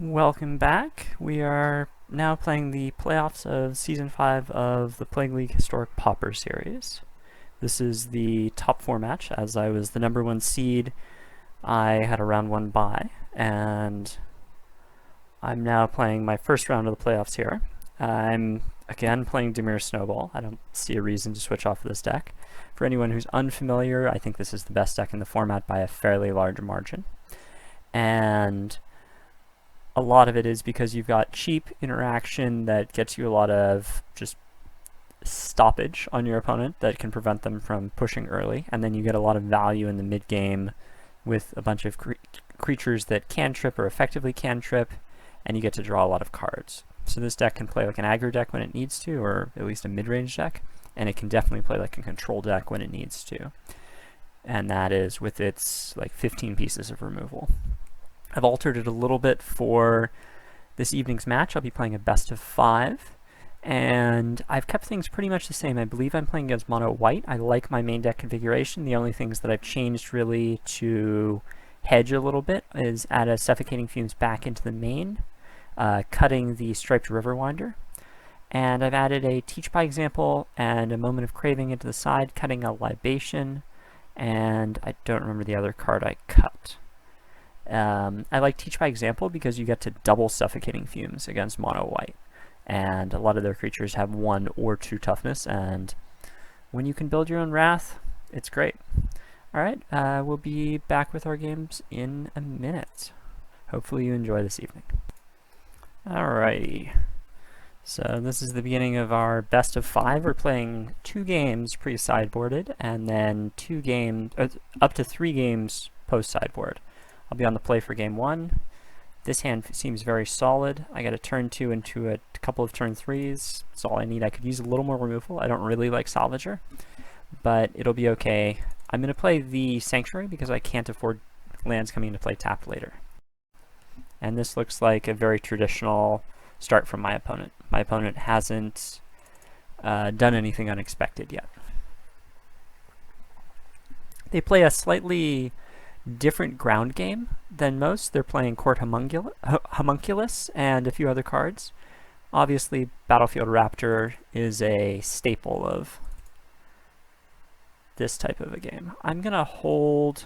Welcome back. We are now playing the playoffs of Season 5 of the Plague League Historic Pauper Series. This is the top 4 match. As I was the number 1 seed, I had a round 1 bye, and I'm now playing my first round of the playoffs here. I'm again playing Dimir Snowball. I don't see a reason to switch off of this deck. For anyone who's unfamiliar, I think this is the best deck in the format by a fairly large margin. And a lot of it is because you've got cheap interaction that gets you a lot of just stoppage on your opponent that can prevent them from pushing early, and then you get a lot of value in the mid game with a bunch of creatures that can trip or effectively can trip, and you get to draw a lot of cards. So this deck can play like an aggro deck when it needs to, or at least a mid-range deck, and it can definitely play like a control deck when it needs to. And that is with its like 15 pieces of removal. I've altered it a little bit for this evening's match. I'll be playing a best of 5, and I've kept things pretty much the same. I believe I'm playing against mono white. I like my main deck configuration. The only things that I've changed really to hedge a little bit is add a Suffocating Fumes back into the main, cutting the Striped Riverwinder, and I've added a Teach by Example and a Moment of Craving into the side, cutting a Libation, and I don't remember the other card I cut. I like Teach by Example because you get to double Suffocating Fumes against mono white, and a lot of their creatures have 1 or 2 toughness, and when you can build your own Wrath, it's great. Alright, we'll be back with our games in a minute. Hopefully you enjoy this evening. Alrighty, so this is the beginning of our best of 5. We're playing 2 games pre-sideboarded, and then 2 games, up to 3 games post-sideboard. I'll be on the play for game 1. This hand seems very solid. I got a turn 2 into a couple of turn 3s. That's all I need. I could use a little more removal. I don't really like Salvager, but it'll be okay. I'm going to play the Sanctuary because I can't afford lands coming into play tapped later. And this looks like a very traditional start from my opponent. My opponent hasn't done anything unexpected yet. They play a slightly different ground game than most. They're playing Court Homunculus and a few other cards. Obviously, Battlefield Raptor is a staple of this type of a game. I'm going to hold,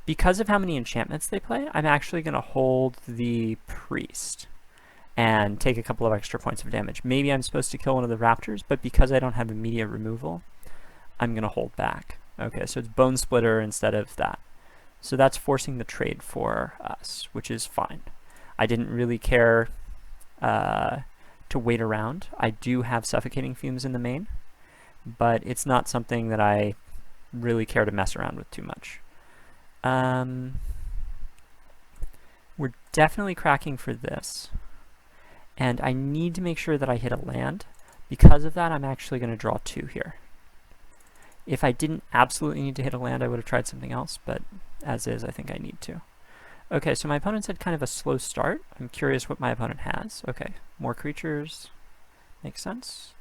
because of how many enchantments they play, I'm actually going to hold the Priest and take a couple of extra points of damage. Maybe I'm supposed to kill one of the Raptors, but because I don't have immediate removal, I'm going to hold back. Okay, so it's Bone Splitter instead of that. So that's forcing the trade for us, which is fine. I didn't really care to wait around. I do have Suffocating Fumes in the main, but it's not something that I really care to mess around with too much. We're definitely cracking for this, and I need to make sure that I hit a land. Because of that, I'm actually going to draw 2 here. If I didn't absolutely need to hit a land, I would have tried something else, but as is, I think I need to. Okay, so my opponent's had kind of a slow start. I'm curious what my opponent has. Okay, more creatures. Makes sense.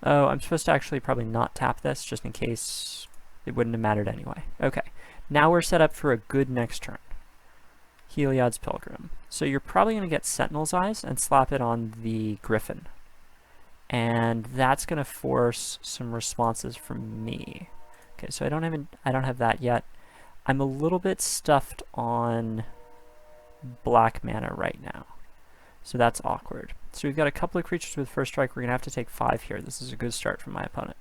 Oh, I'm supposed to actually probably not tap this, just in case it wouldn't have mattered anyway. Okay, now we're set up for a good next turn. Heliod's Pilgrim. So you're probably going to get Sentinel's Eyes and slap it on the Griffin. And that's going to force some responses from me. Okay, so I don't have that yet. I'm a little bit stuffed on black mana right now, so that's awkward. So we've got a couple of creatures with first strike. We're going to have to take 5 here. This is a good start from my opponent.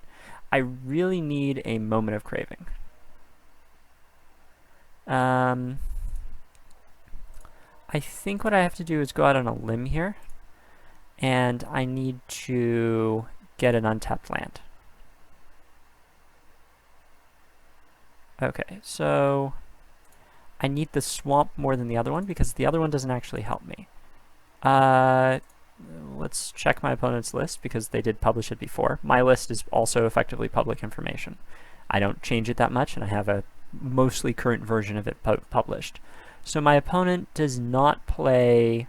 I really need a Moment of Craving. I think what I have to do is go out on a limb here, and I need to get an untapped land. Okay, so I need the swamp more than the other one because the other one doesn't actually help me. Let's check my opponent's list because they did publish it before. My list is also effectively public information. I don't change it that much, and I have a mostly current version of it published. So my opponent does not play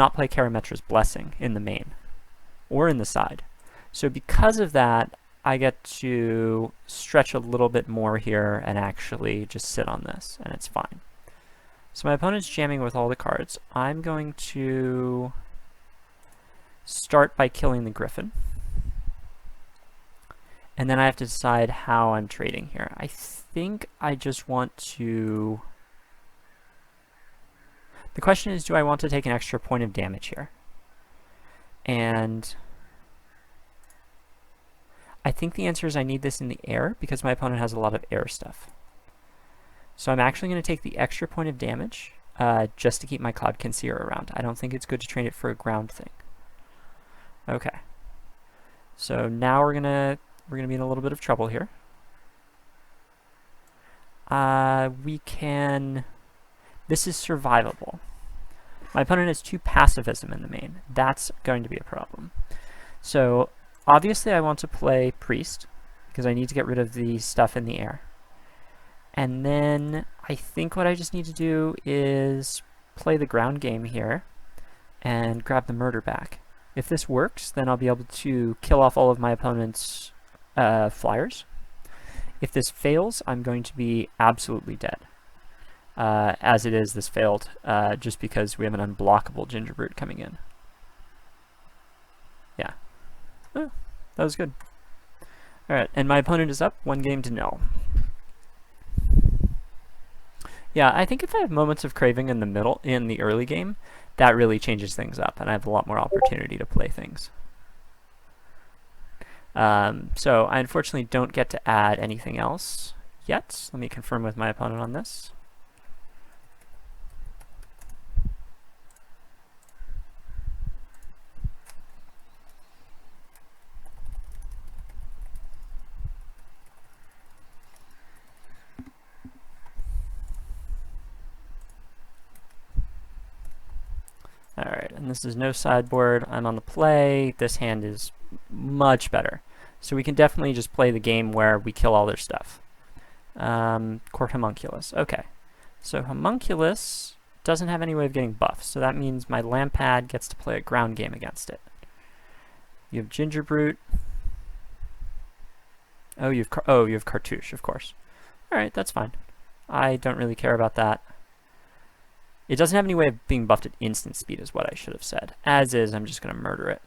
Karametra's Blessing in the main or in the side. So because of that, I get to stretch a little bit more here and actually just sit on this, and it's fine. So my opponent's jamming with all the cards. I'm going to start by killing the Griffin. And then I have to decide how I'm trading here. I think I just want to... The question is, do I want to take an extra point of damage here? And I think the answer is I need this in the air because my opponent has a lot of air stuff. So I'm actually going to take the extra point of damage just to keep my Cloud Concealer around. I don't think it's good to trade it for a ground thing. Okay. So now we're gonna be in a little bit of trouble here. We can... This is survivable. My opponent has 2 pacifism in the main. That's going to be a problem. So obviously I want to play Priest because I need to get rid of the stuff in the air. And then I think what I just need to do is play the ground game here and grab the murder back. If this works, then I'll be able to kill off all of my opponent's flyers. If this fails, I'm going to be absolutely dead. As it is, this failed just because we have an unblockable Gingerbrute coming in. Yeah. Oh, that was good. Alright, and my opponent is up 1-0. Yeah, I think if I have moments of craving in the early game, that really changes things up, and I have a lot more opportunity to play things. So I unfortunately don't get to add anything else yet. Let me confirm with my opponent on this. Alright, and this is no sideboard. I'm on the play. This hand is much better. So we can definitely just play the game where we kill all their stuff. Court Homunculus. Okay. So Homunculus doesn't have any way of getting buffs, so that means my Lampad gets to play a ground game against it. You have Gingerbrute. Oh, you have Cartouche, of course. Alright, that's fine. I don't really care about that. It doesn't have any way of being buffed at instant speed is what I should have said. As is, I'm just going to murder it.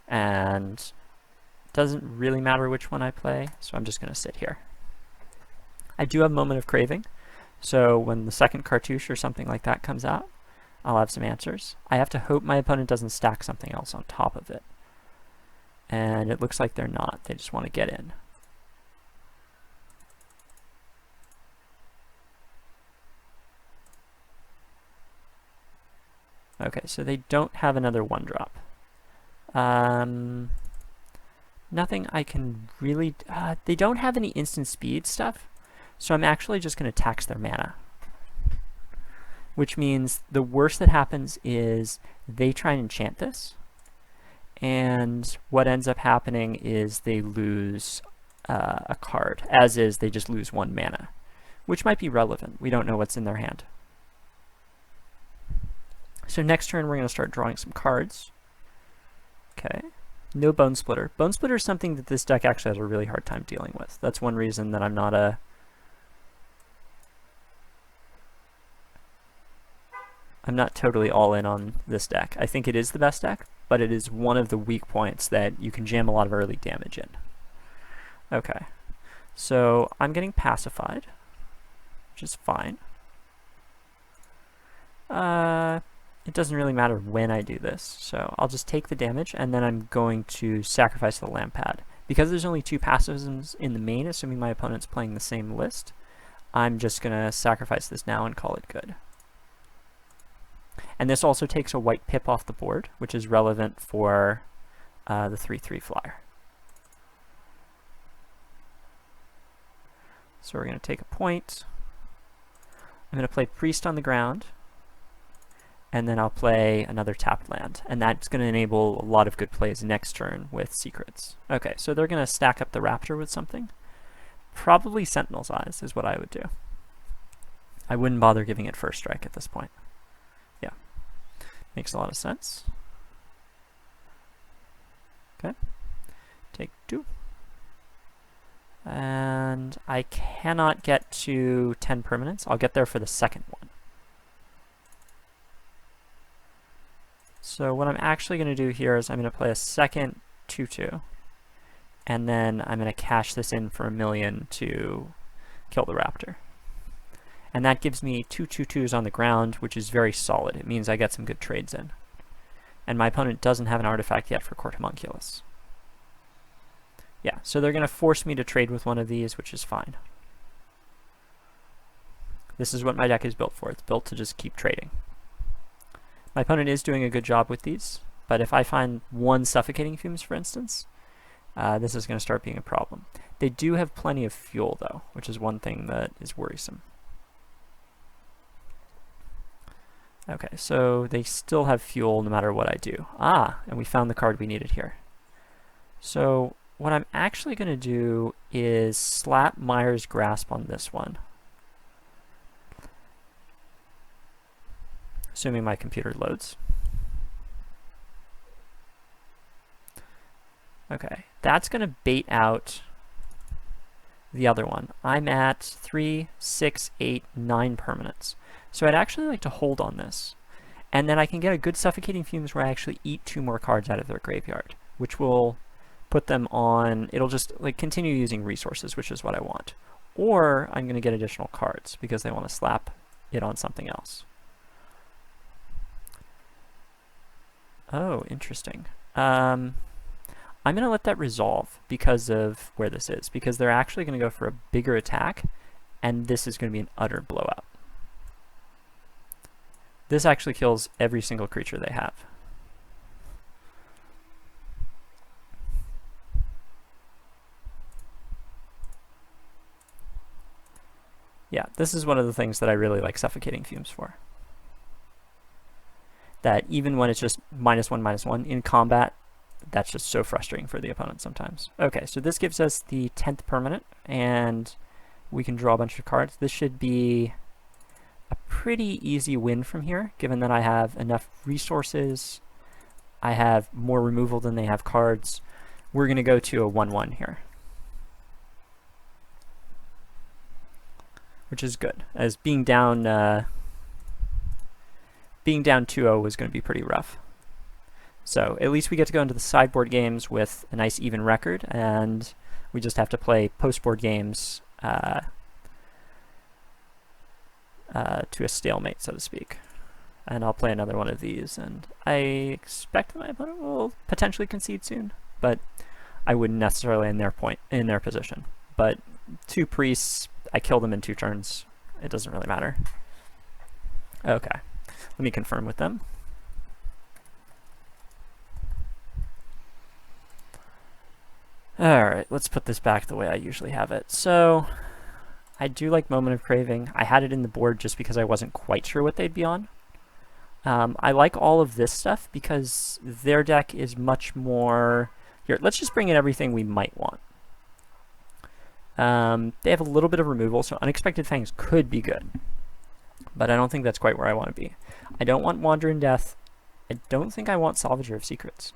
And it doesn't really matter which one I play, so I'm just going to sit here. I do have Moment of Craving, so when the second Cartouche or something like that comes out, I'll have some answers. I have to hope my opponent doesn't stack something else on top of it. And it looks like they're not. They just want to get in. Okay, so they don't have another 1-drop. Nothing I can really... they don't have any instant speed stuff, so I'm actually just going to tax their mana. Which means the worst that happens is they try and enchant this, and what ends up happening is they lose a card. As is, they just lose 1 mana, which might be relevant. We don't know what's in their hand. So next turn we're going to start drawing some cards. Okay. No Bone Splitter. Bone Splitter is something that this deck actually has a really hard time dealing with. That's one reason that I'm not totally all in on this deck. I think it is the best deck, but it is one of the weak points that you can jam a lot of early damage in. Okay. So I'm getting pacified, which is fine. It doesn't really matter when I do this, so I'll just take the damage, and then I'm going to sacrifice the Lampad. Because there's only 2 pacifisms in the main, assuming my opponent's playing the same list, I'm just going to sacrifice this now and call it good. And this also takes a white pip off the board, which is relevant for the 3/3 flyer. So we're going to take a point. I'm going to play Priest on the ground, and then I'll play another tapped land, and that's going to enable a lot of good plays next turn with secrets. Okay, so they're going to stack up the Raptor with something. Probably Sentinel's Eyes is what I would do. I wouldn't bother giving it first strike at this point. Yeah, makes a lot of sense. Okay, Take 2. And I cannot get to 10 permanents. I'll get there for the second one. So what I'm actually going to do here is I'm going to play a second 2/2. And then I'm going to cash this in for 1,000,000 to kill the raptor. And that gives me 2 2/2s on the ground, which is very solid. It means I get some good trades in. And my opponent doesn't have an artifact yet for Court Homunculus. Yeah, so they're going to force me to trade with one of these, which is fine. This is what my deck is built for. It's built to just keep trading. My opponent is doing a good job with these, but if I find one Suffocating Fumes, for instance, this is going to start being a problem. They do have plenty of fuel, though, which is one thing that is worrisome. Okay, so they still have fuel no matter what I do. Ah, and we found the card we needed here. So what I'm actually going to do is slap Mire's Grasp on this one. Assuming my computer loads. Okay, that's going to bait out the other one. I'm at 3, 6, 8, 9 permanents. So I'd actually like to hold on this. And then I can get a good Suffocating Fumes where I actually eat 2 more cards out of their graveyard, which will put them on, it'll just like continue using resources, which is what I want. Or I'm going to get additional cards because they want to slap it on something else. Oh, interesting. I'm going to let that resolve because of where this is, because they're actually going to go for a bigger attack, and this is going to be an utter blowout. This actually kills every single creature they have. Yeah, this is one of the things that I really like Suffocating Fumes for. That even when it's just -1/-1 in combat, that's just so frustrating for the opponent sometimes. Okay, so this gives us the 10th permanent, and we can draw a bunch of cards. This should be a pretty easy win from here, given that I have enough resources. I have more removal than they have cards. We're going to go to a 1/1 here, which is good, as being down 2-0 was going to be pretty rough. So at least we get to go into the sideboard games with a nice even record, and we just have to play post-board games to a stalemate, so to speak. And I'll play another one of these, and I expect that my opponent will potentially concede soon, but I wouldn't necessarily in their position. But 2 priests, I kill them in 2 turns. It doesn't really matter. Okay, let me confirm with them. Alright, let's put this back the way I usually have it. So, I do like Moment of Craving. I had it in the board just because I wasn't quite sure what they'd be on. I like all of this stuff because their deck is much more... Here, let's just bring in everything we might want. They have a little bit of removal, so Unexpected Fangs could be good. But I don't think that's quite where I want to be. I don't want Wander in Death. I don't think I want Salvager of Secrets.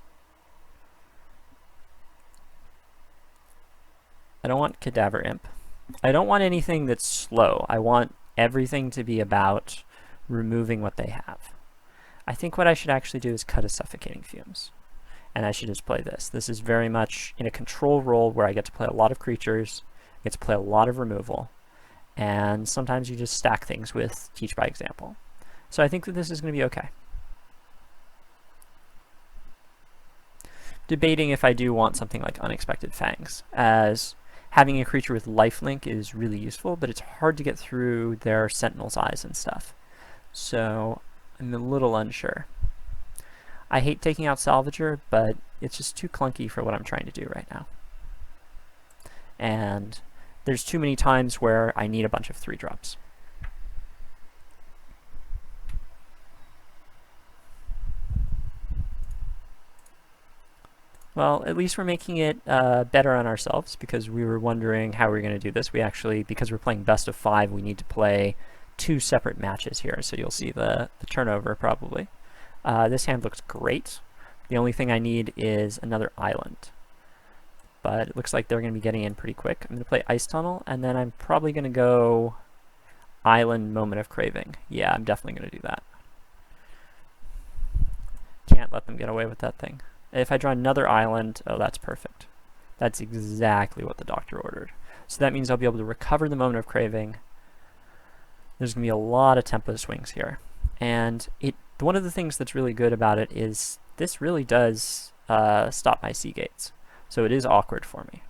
I don't want Cadaver Imp. I don't want anything that's slow. I want everything to be about removing what they have. I think what I should actually do is cut a Suffocating Fumes. And I should just play this. This is very much in a control role where I get to play a lot of creatures, I get to play a lot of removal, and sometimes you just stack things with Teach by Example. So I think that this is going to be okay. Debating if I do want something like Unexpected Fangs, as having a creature with lifelink is really useful, but it's hard to get through their Sentinel's Eyes and stuff. So I'm a little unsure. I hate taking out Salvager, but it's just too clunky for what I'm trying to do right now. And there's too many times where I need a bunch of 3-drops. Well, at least we're making it better on ourselves, because we were wondering how we were going to do this. We actually, because we're playing best of 5, we need to play 2 separate matches here, so you'll see the turnover probably. This hand looks great. The only thing I need is another island. but it looks like they're going to be getting in pretty quick. I'm going to play Ice Tunnel, and then I'm probably going to go Island Moment of Craving. Yeah, I'm definitely going to do that. Can't let them get away with that thing. If I draw another island, oh, that's perfect. That's exactly what the doctor ordered. So that means I'll be able to recover the Moment of Craving. There's going to be a lot of tempo swings here. And one of the things that's really good about it is this really does stop my sea gates. So it is awkward for me.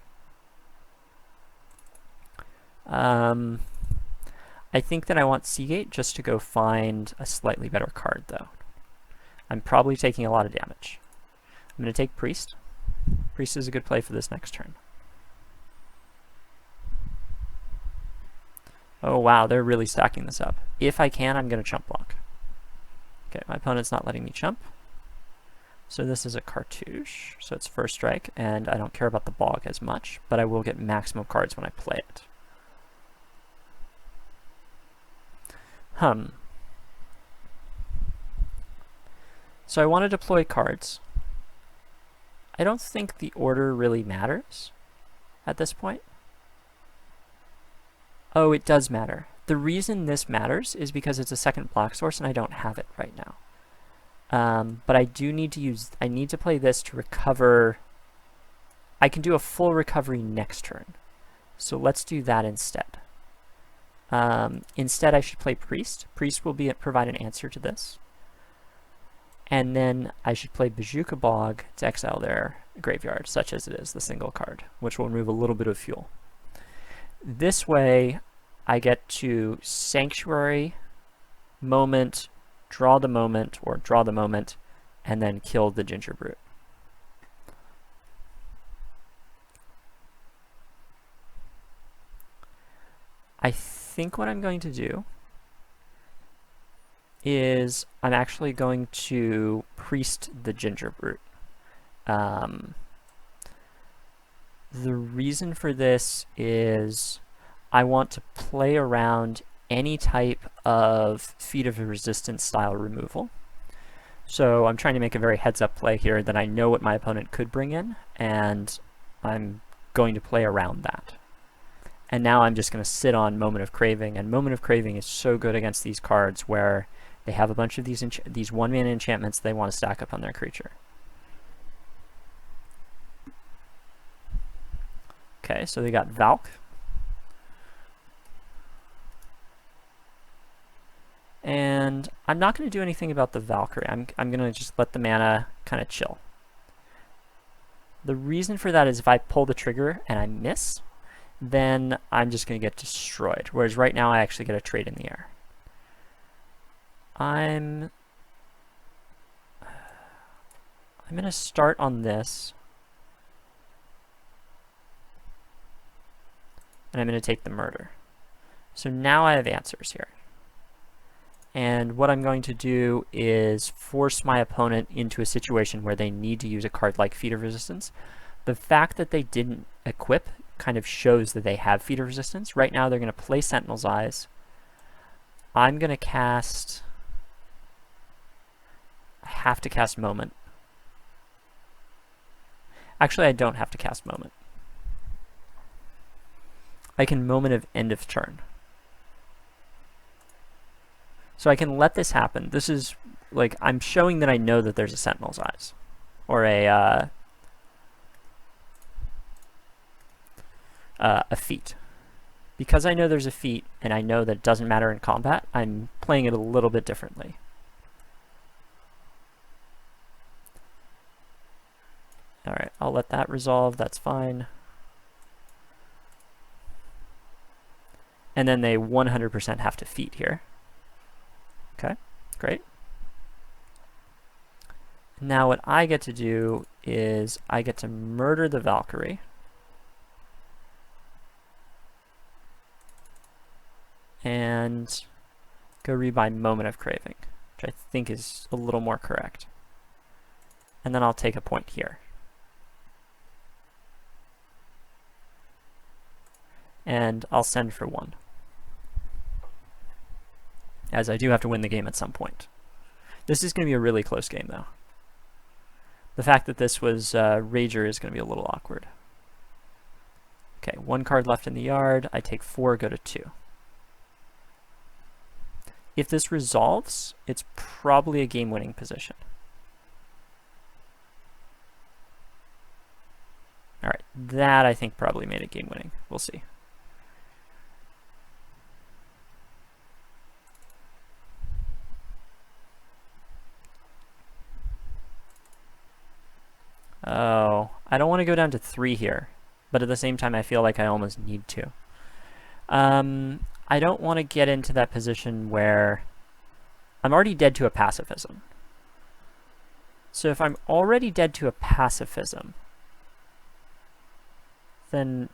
I think that I want Seagate just to go find a slightly better card, though. I'm probably taking a lot of damage. I'm going to take Priest. Priest is a good play for this next turn. Oh wow, they're really stacking this up. If I can, I'm going to chump block. Okay, my opponent's not letting me chump. So this is a Cartouche, so it's first strike, and I don't care about the bog as much, but I will get maximum cards when I play it. So I want to deploy cards. I don't think the order really matters at this point. Oh, it does matter. The reason this matters is because it's a second black source and I don't have it right now. But I do need to I need to play this to recover. I can do a full recovery next turn. So let's do that instead. Instead I should play Priest. Priest will provide an answer to this. And then I should play Bajuka Bog to exile their graveyard, such as it is, the single card, which will remove a little bit of fuel. This way, I get to Sanctuary, Moment, draw the Moment, and then kill the Ginger Brute. I think what I'm going to do is I'm actually going to Priest the Ginger Brute. The reason for this is I want to play around any type of Feat of Resistance style removal. So I'm trying to make a very heads-up play here that I know what my opponent could bring in, and I'm going to play around that. And now I'm just going to sit on Moment of Craving, and Moment of Craving is so good against these cards where they have a bunch of these one-mana enchantments they want to stack up on their creature. Okay, so they got Valk. And I'm not going to do anything about the Valkyrie. I'm going to just let the mana kind of chill. The reason for that is if I pull the trigger and I miss, then I'm just going to get destroyed. Whereas right now I actually get a trade in the air. I'm going to start on this. And I'm going to take the murder. So now I have answers here. And what I'm going to do is force my opponent into a situation where they need to use a card like Feat of Resistance. The fact that they didn't equip kind of shows that they have Feat of Resistance. Right now they're going to play Sentinel's Eyes. I'm going to cast... I have to cast Moment. Actually, I don't have to cast Moment. I can Moment of End of Turn. So I can let this happen. This is, like, I'm showing that I know that there's a Sentinel's Eyes. Or a feat. Because I know there's a feat, and I know that it doesn't matter in combat, I'm playing it a little bit differently. Alright, I'll let that resolve, that's fine. And then they 100% have to feat here. Okay, great. Now what I get to do is I get to murder the Valkyrie. And go rebuy Moment of Craving, which I think is a little more correct. And then I'll take a point here. And I'll send for 1. As I do have to win the game at some point. This is going to be a really close game, though. The fact that this was Rager is going to be a little awkward. Okay, 1 card left in the yard. I take 4, go to 2. If this resolves, it's probably a game-winning position. Alright, that I think probably made it game-winning. We'll see. Oh, I don't want to go down to 3 here, but at the same time I feel like I almost need to. I don't want to get into that position where I'm already dead to a pacifism. So if I'm already dead to a pacifism, then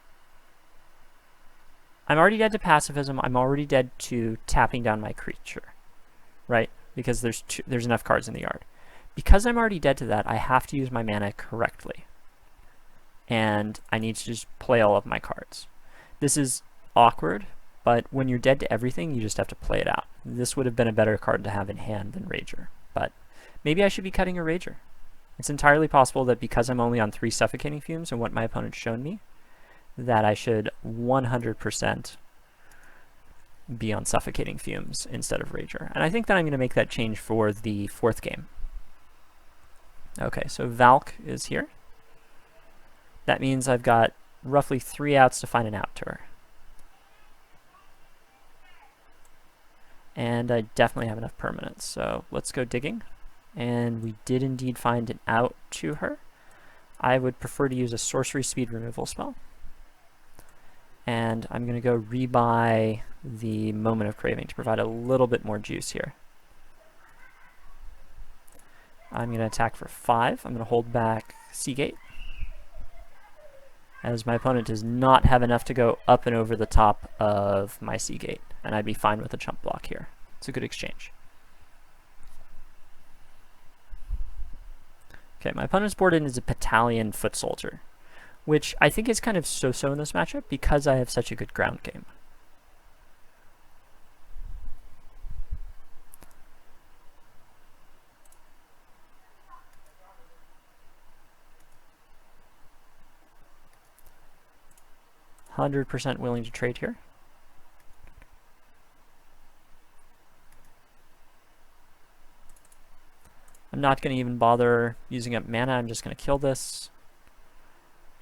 I'm already dead to pacifism, I'm already dead to tapping down my creature, right? Because there's enough cards in the yard. Because I'm already dead to that, I have to use my mana correctly. And I need to just play all of my cards. This is awkward, but when you're dead to everything, you just have to play it out. This would have been a better card to have in hand than Rager, but maybe I should be cutting a Rager. It's entirely possible that because I'm only on 3 Suffocating Fumes and what my opponent's shown me, that I should 100% be on Suffocating Fumes instead of Rager. And I think that I'm going to make that change for the 4th game. Okay, so Valk is here. That means I've got roughly 3 outs to find an out to her. And I definitely have enough permanents, so let's go digging. And we did indeed find an out to her. I would prefer to use a sorcery speed removal spell. And I'm going to go rebuy the Moment of Craving to provide a little bit more juice here. I'm going to attack for 5. I'm going to hold back Seagate, as my opponent does not have enough to go up and over the top of my Seagate, and I'd be fine with a chump block here. It's a good exchange. Okay, my opponent's board in is a Battalion Foot Soldier, which I think is kind of so-so in this matchup because I have such a good ground game. %, willing to trade here. I'm not going to even bother using up mana. I'm just going to kill this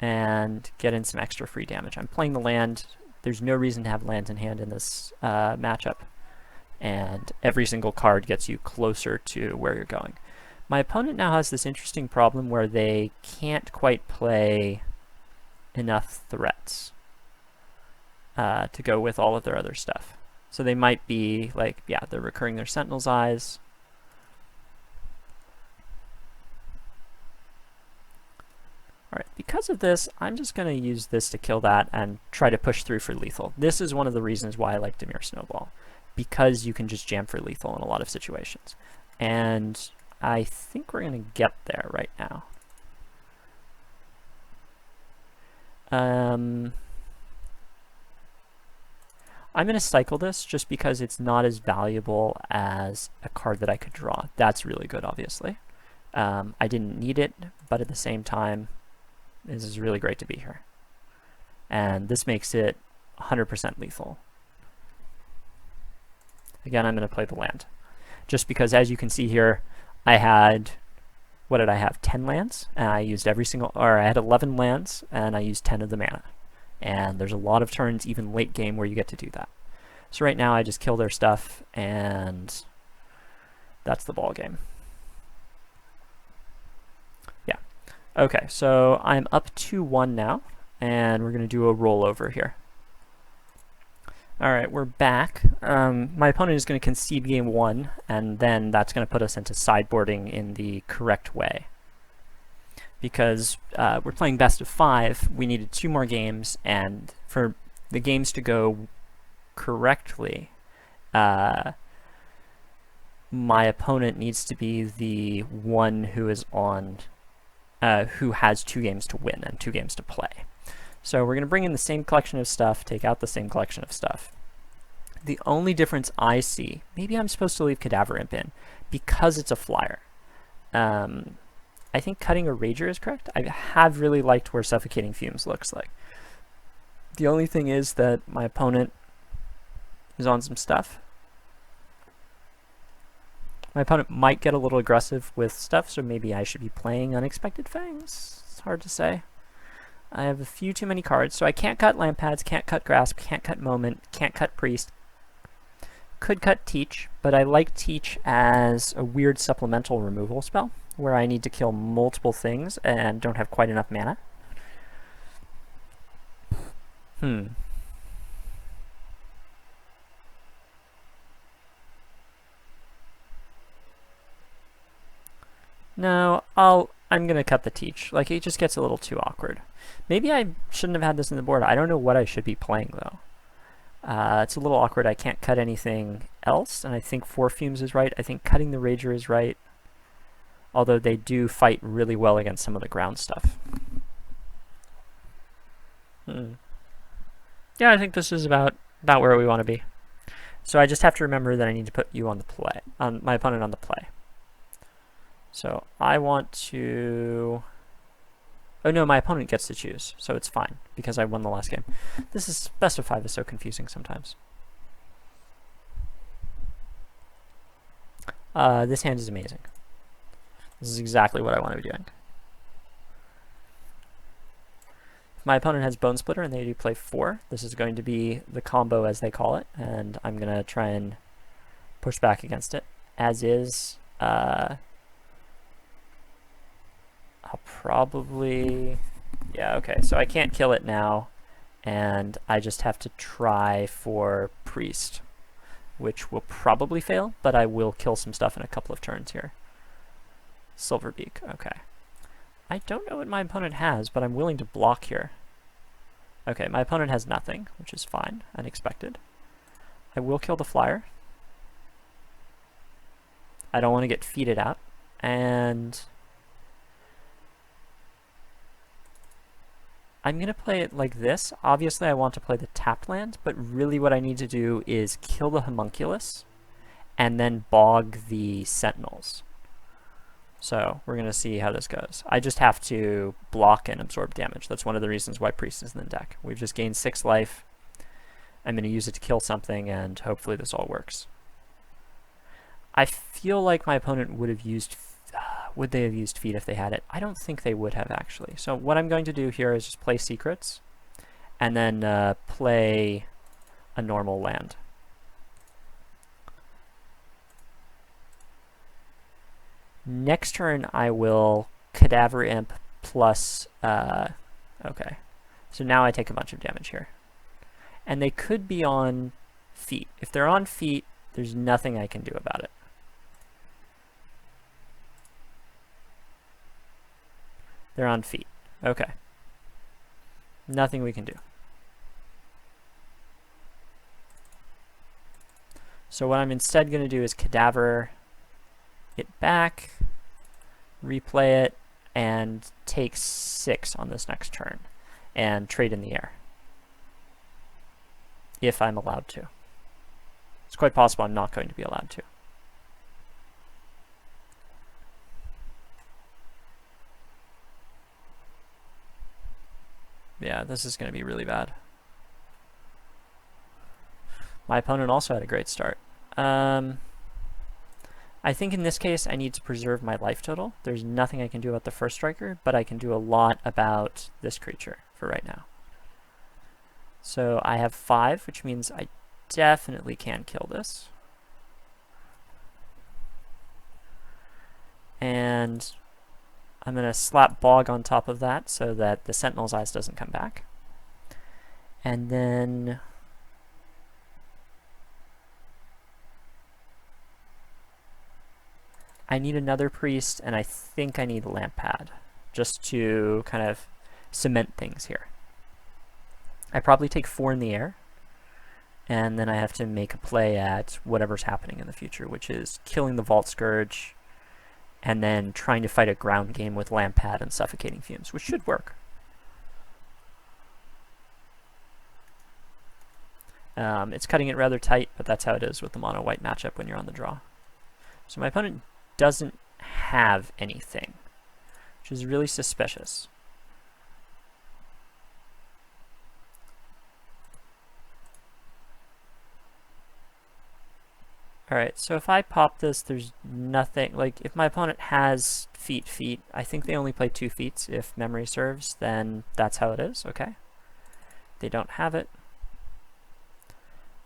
and get in some extra free damage. I'm playing the land. There's no reason to have lands in hand in this matchup, and every single card gets you closer to where you're going. My opponent now has this interesting problem where they can't quite play enough threats to go with all of their other stuff. So they might be like, yeah, they're recurring their Sentinel's Eyes. Alright, because of this, I'm just going to use this to kill that and try to push through for lethal. This is one of the reasons why I like Dimir Snowball, because you can just jam for lethal in a lot of situations. And I think we're going to get there right now. I'm going to cycle this just because it's not as valuable as a card that I could draw. That's really good, obviously. I didn't need it, but at the same time, this is really great to be here. And this makes it 100% lethal. Again, I'm going to play the land. Just because, as you can see here, I had, what did I have, 10 lands? And I used every single, or I had 11 lands, and I used 10 of the mana. And there's a lot of turns, even late game, where you get to do that. So right now I just kill their stuff, and that's the ball game. Yeah. Okay, so I'm up 2-1 now, and we're going to do a rollover here. Alright, we're back. My opponent is going to concede game 1, and then that's going to put us into sideboarding in the correct way. Because we're playing best of 5, we needed 2 more games, and for the games to go correctly, my opponent needs to be the one who is on, who has 2 games to win and 2 games to play. So we're going to bring in the same collection of stuff, take out the same collection of stuff. The only difference I see, maybe I'm supposed to leave Cadaver Imp in, because it's a flyer. I think cutting a Rager is correct. I have really liked where Suffocating Fumes looks like. The only thing is that my opponent is on some stuff. My opponent might get a little aggressive with stuff, so maybe I should be playing Unexpected Fangs. It's hard to say. I have a few too many cards, so I can't cut Lampads, can't cut Grasp, can't cut Moment, can't cut Priest. Could cut Teach, but I like Teach as a weird supplemental removal spell, where I need to kill multiple things and don't have quite enough mana. No, I'm gonna cut the Teach. Like, it just gets a little too awkward. Maybe I shouldn't have had this in the board. I don't know what I should be playing, though. It's a little awkward. I can't cut anything else, and I think 4 Fumes is right. I think cutting the Rager is right, although they do fight really well against some of the ground stuff. Yeah, I think this is about where we want to be. So I just have to remember that I need to put you on the play, on my opponent on the play. So I want to... Oh no, my opponent gets to choose, so it's fine, because I won the last game. This is... Best of 5 is so confusing sometimes. This hand is amazing. This is exactly what I want to be doing. If my opponent has Bone Splitter and they do play 4, this is going to be the combo as they call it, and I'm going to try and push back against it. As is... I'll probably... Yeah, okay, so I can't kill it now, and I just have to try for Priest, which will probably fail, but I will kill some stuff in a couple of turns here. Silverbeak, okay. I don't know what my opponent has, but I'm willing to block here. Okay, my opponent has nothing, which is fine, unexpected. I will kill the flyer. I don't want to get feeded out, and... I'm going to play it like this. Obviously, I want to play the tapped land, but really what I need to do is kill the Homunculus and then bog the Sentinels. So we're going to see how this goes. I just have to block and absorb damage. That's one of the reasons why Priest is in the deck. We've just gained 6 life. I'm going to use it to kill something, and hopefully this all works. I feel like my opponent would have used... Would they have used Feed if they had it? I don't think they would have, actually. So what I'm going to do here is just play Secrets, and then play a normal land. Next turn, I will Cadaver Imp plus... okay. So now I take a bunch of damage here. And they could be on feet. If they're on feet, there's nothing I can do about it. They're on feet. Okay. Nothing we can do. So what I'm instead going to do is Cadaver it back, replay it, and take 6 on this next turn, and trade in the air. If I'm allowed to. It's quite possible I'm not going to be allowed to. Yeah, this is going to be really bad. My opponent also had a great start. I think in this case I need to preserve my life total. There's nothing I can do about the first striker, but I can do a lot about this creature for right now. So I have 5, which means I definitely can kill this. And I'm going to slap Bog on top of that so that the Sentinel's Eyes doesn't come back. And then... I need another Priest, and I think I need a Lampad, just to kind of cement things here. I probably take 4 in the air, and then I have to make a play at whatever's happening in the future, which is killing the Vault Scourge, and then trying to fight a ground game with Lampad and Suffocating Fumes, which should work. It's cutting it rather tight, but that's how it is with the mono-white matchup when you're on the draw. So my opponent doesn't have anything, which is really suspicious. Alright, so if I pop this, there's nothing, like, if my opponent has feet, I think they only play 2 feats if memory serves, then that's how it is, okay? They don't have it.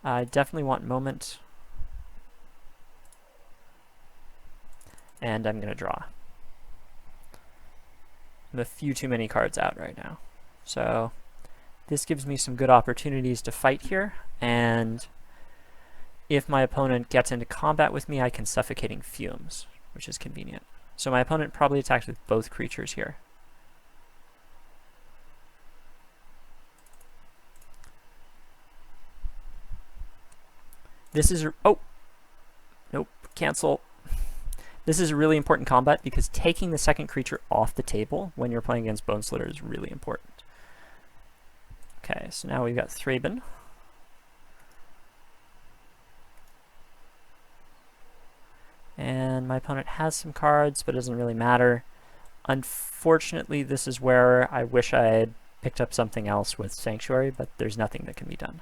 I definitely want moment. And I'm going to draw. I'm a few too many cards out right now. So this gives me some good opportunities to fight here, and if my opponent gets into combat with me, I can Suffocating Fumes, which is convenient. So my opponent probably attacks with both creatures here. This is... oh! Nope. Cancel. This is a really important combat because taking the second creature off the table when you're playing against Bone Slitter is really important. Okay, so now we've got Thraben. And my opponent has some cards, but it doesn't really matter. Unfortunately, this is where I wish I had picked up something else with Sanctuary, but there's nothing that can be done.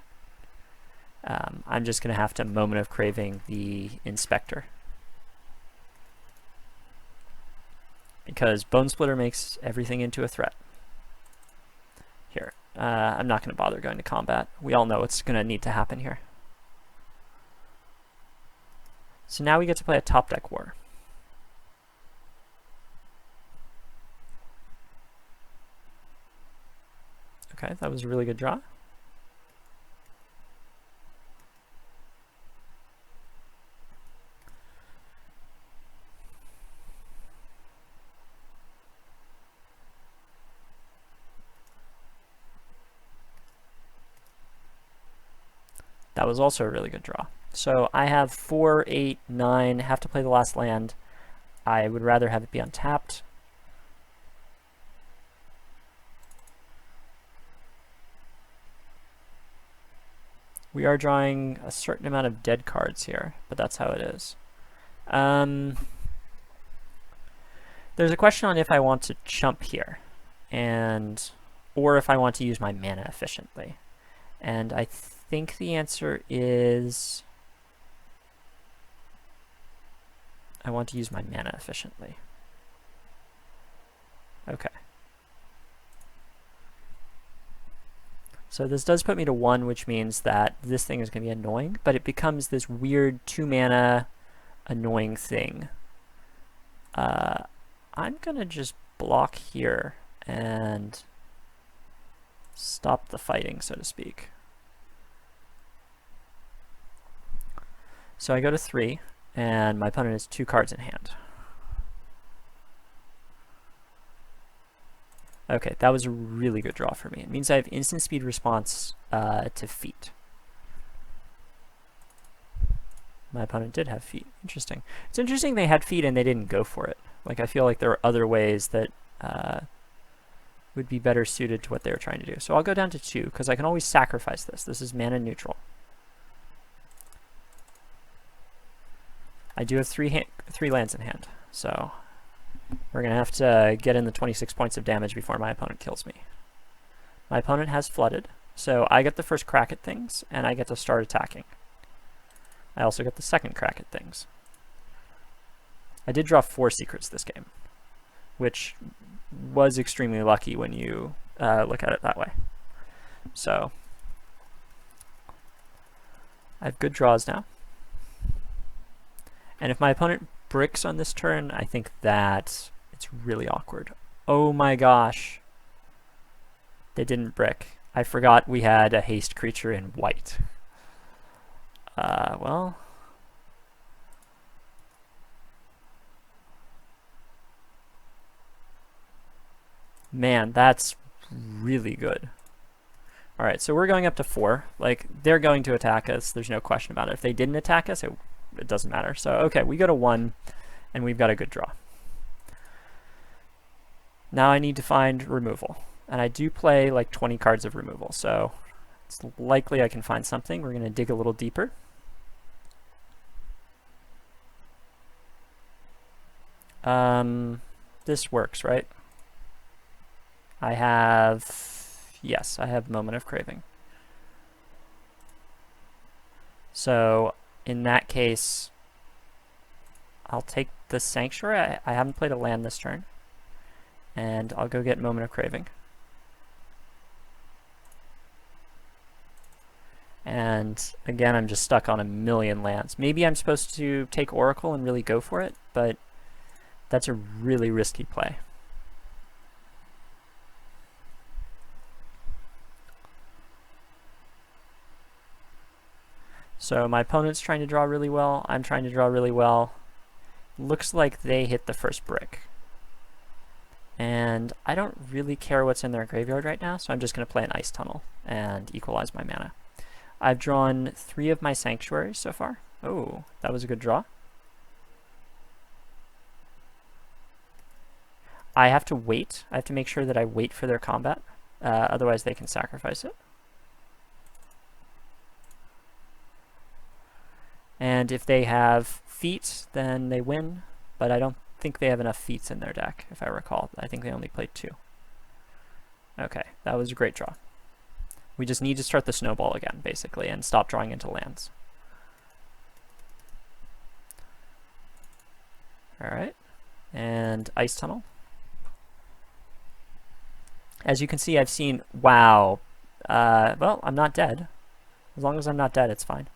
I'm just going to have to Moment of Craving the Inspector. Because Bone Splitter makes everything into a threat. Here, I'm not going to bother going to combat. We all know what's going to need to happen here. So now we get to play a top deck war. Okay, that was a really good draw. That was also a really good draw. So I have 4, 8, 9, have to play the last land. I would rather have it be untapped. We are drawing a certain amount of dead cards here, but that's how it is. There's a question on if I want to chump here, or if I want to use my mana efficiently. And I think the answer is I want to use my mana efficiently. Okay. So this does put me to 1, which means that this thing is going to be annoying, but it becomes this weird 2 mana annoying thing. I'm going to just block here and stop the fighting, so to speak. So I go to 3, and my opponent has 2 cards in hand. Okay, that was a really good draw for me. It means I have instant speed response to feet. My opponent did have feet. Interesting. It's interesting they had feet and they didn't go for it. Like, I feel like there are other ways that would be better suited to what they were trying to do. So I'll go down to 2, because I can always sacrifice this. This is mana neutral. I do have 3 lands in hand, so we're going to have to get in the 26 points of damage before my opponent kills me. My opponent has flooded, so I get the first crack at things, and I get to start attacking. I also get the second crack at things. I did draw 4 secrets this game, which was extremely lucky when you look at it that way. So I have good draws now. And if my opponent bricks on this turn, I think that it's really awkward. Oh my gosh. They didn't brick. I forgot we had a haste creature in white. Well. Man, that's really good. Alright, so we're going up to 4. Like, they're going to attack us. There's no question about it. If they didn't attack us, it doesn't matter. So, okay, we go to 1, and we've got a good draw. Now I need to find removal. And I do play like 20 cards of removal, so it's likely I can find something. We're going to dig a little deeper. This works, right? Yes, I have Moment of Craving. So in that case, I'll take the Sanctuary. I haven't played a land this turn. And I'll go get Moment of Craving. And again, I'm just stuck on a million lands. Maybe I'm supposed to take Oracle and really go for it, but that's a really risky play. So my opponent's trying to draw really well. I'm trying to draw really well. Looks like they hit the first brick. And I don't really care what's in their graveyard right now, so I'm just going to play an Ice Tunnel and equalize my mana. I've drawn 3 of my Sanctuaries so far. Oh, that was a good draw. I have to wait. I have to make sure that I wait for their combat. Otherwise they can sacrifice it. And if they have feats, then they win. But I don't think they have enough feats in their deck, if I recall. I think they only played 2. Okay, that was a great draw. We just need to start the snowball again, basically, and stop drawing into lands. Alright, and Ice Tunnel. As you can see, I've seen, wow, well, I'm not dead. As long as I'm not dead, it's fine.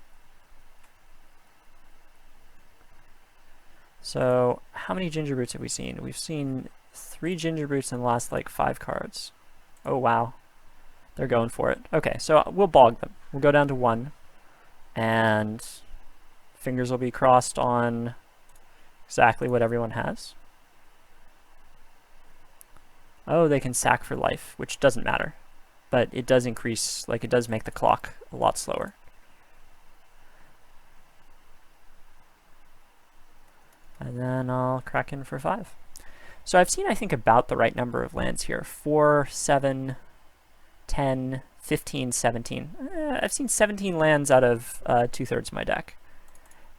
So, how many Ginger Brutes have we seen? We've seen 3 Ginger Brutes in the last, like, 5 cards. Oh, wow. They're going for it. Okay, so we'll bog them. We'll go down to 1. And fingers will be crossed on exactly what everyone has. Oh, they can sack for life, which doesn't matter. But it does increase, like, it does make the clock a lot slower. And then I'll crack in for 5. So I've seen, I think, about the right number of lands here. 4, 7, 10, 15, 17. I've seen 17 lands out of 2/3 of my deck.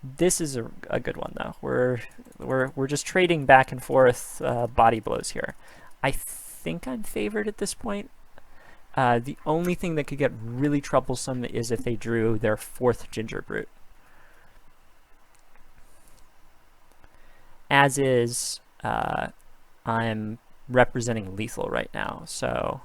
This is a good one, though. We're just trading back and forth body blows here. I think I'm favored at this point. The only thing that could get really troublesome is if they drew their 4th Ginger Brute. As is, I'm representing lethal right now, so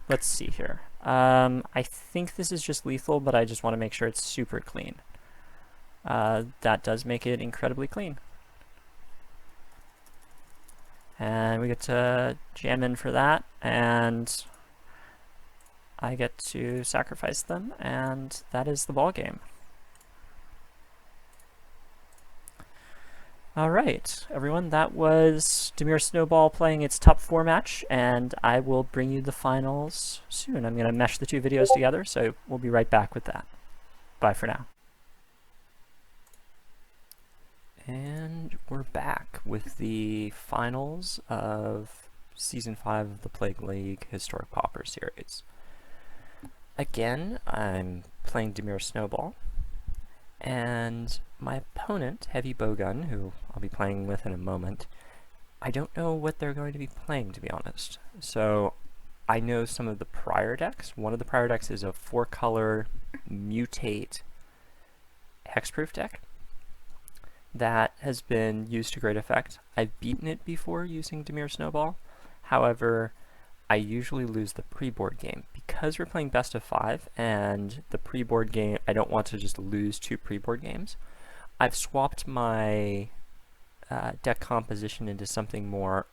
let's see here. I think this is just lethal, but I just want to make sure it's super clean. That does make it incredibly clean. And we get to jam in for that, and I get to sacrifice them, and that is the ball game. Alright, everyone, that was Dimir Snowball playing its top 4 match, and I will bring you the finals soon. I'm going to mesh the 2 videos together, so we'll be right back with that. Bye for now. And we're back with the finals of Season 5 of the Plague League Historic Pauper Series. Again, I'm playing Dimir Snowball. And my opponent, Heavy Bowgun, who I'll be playing with in a moment, I don't know what they're going to be playing, to be honest. So I know some of the prior decks. One of the prior decks is a 4-color mutate hexproof deck that has been used to great effect. I've beaten it before using Dimir Snowball. However, I usually lose the pre-board game. Because we're playing best of 5 and the pre-board game, I don't want to just lose 2 pre-board games. I've swapped my deck composition into something more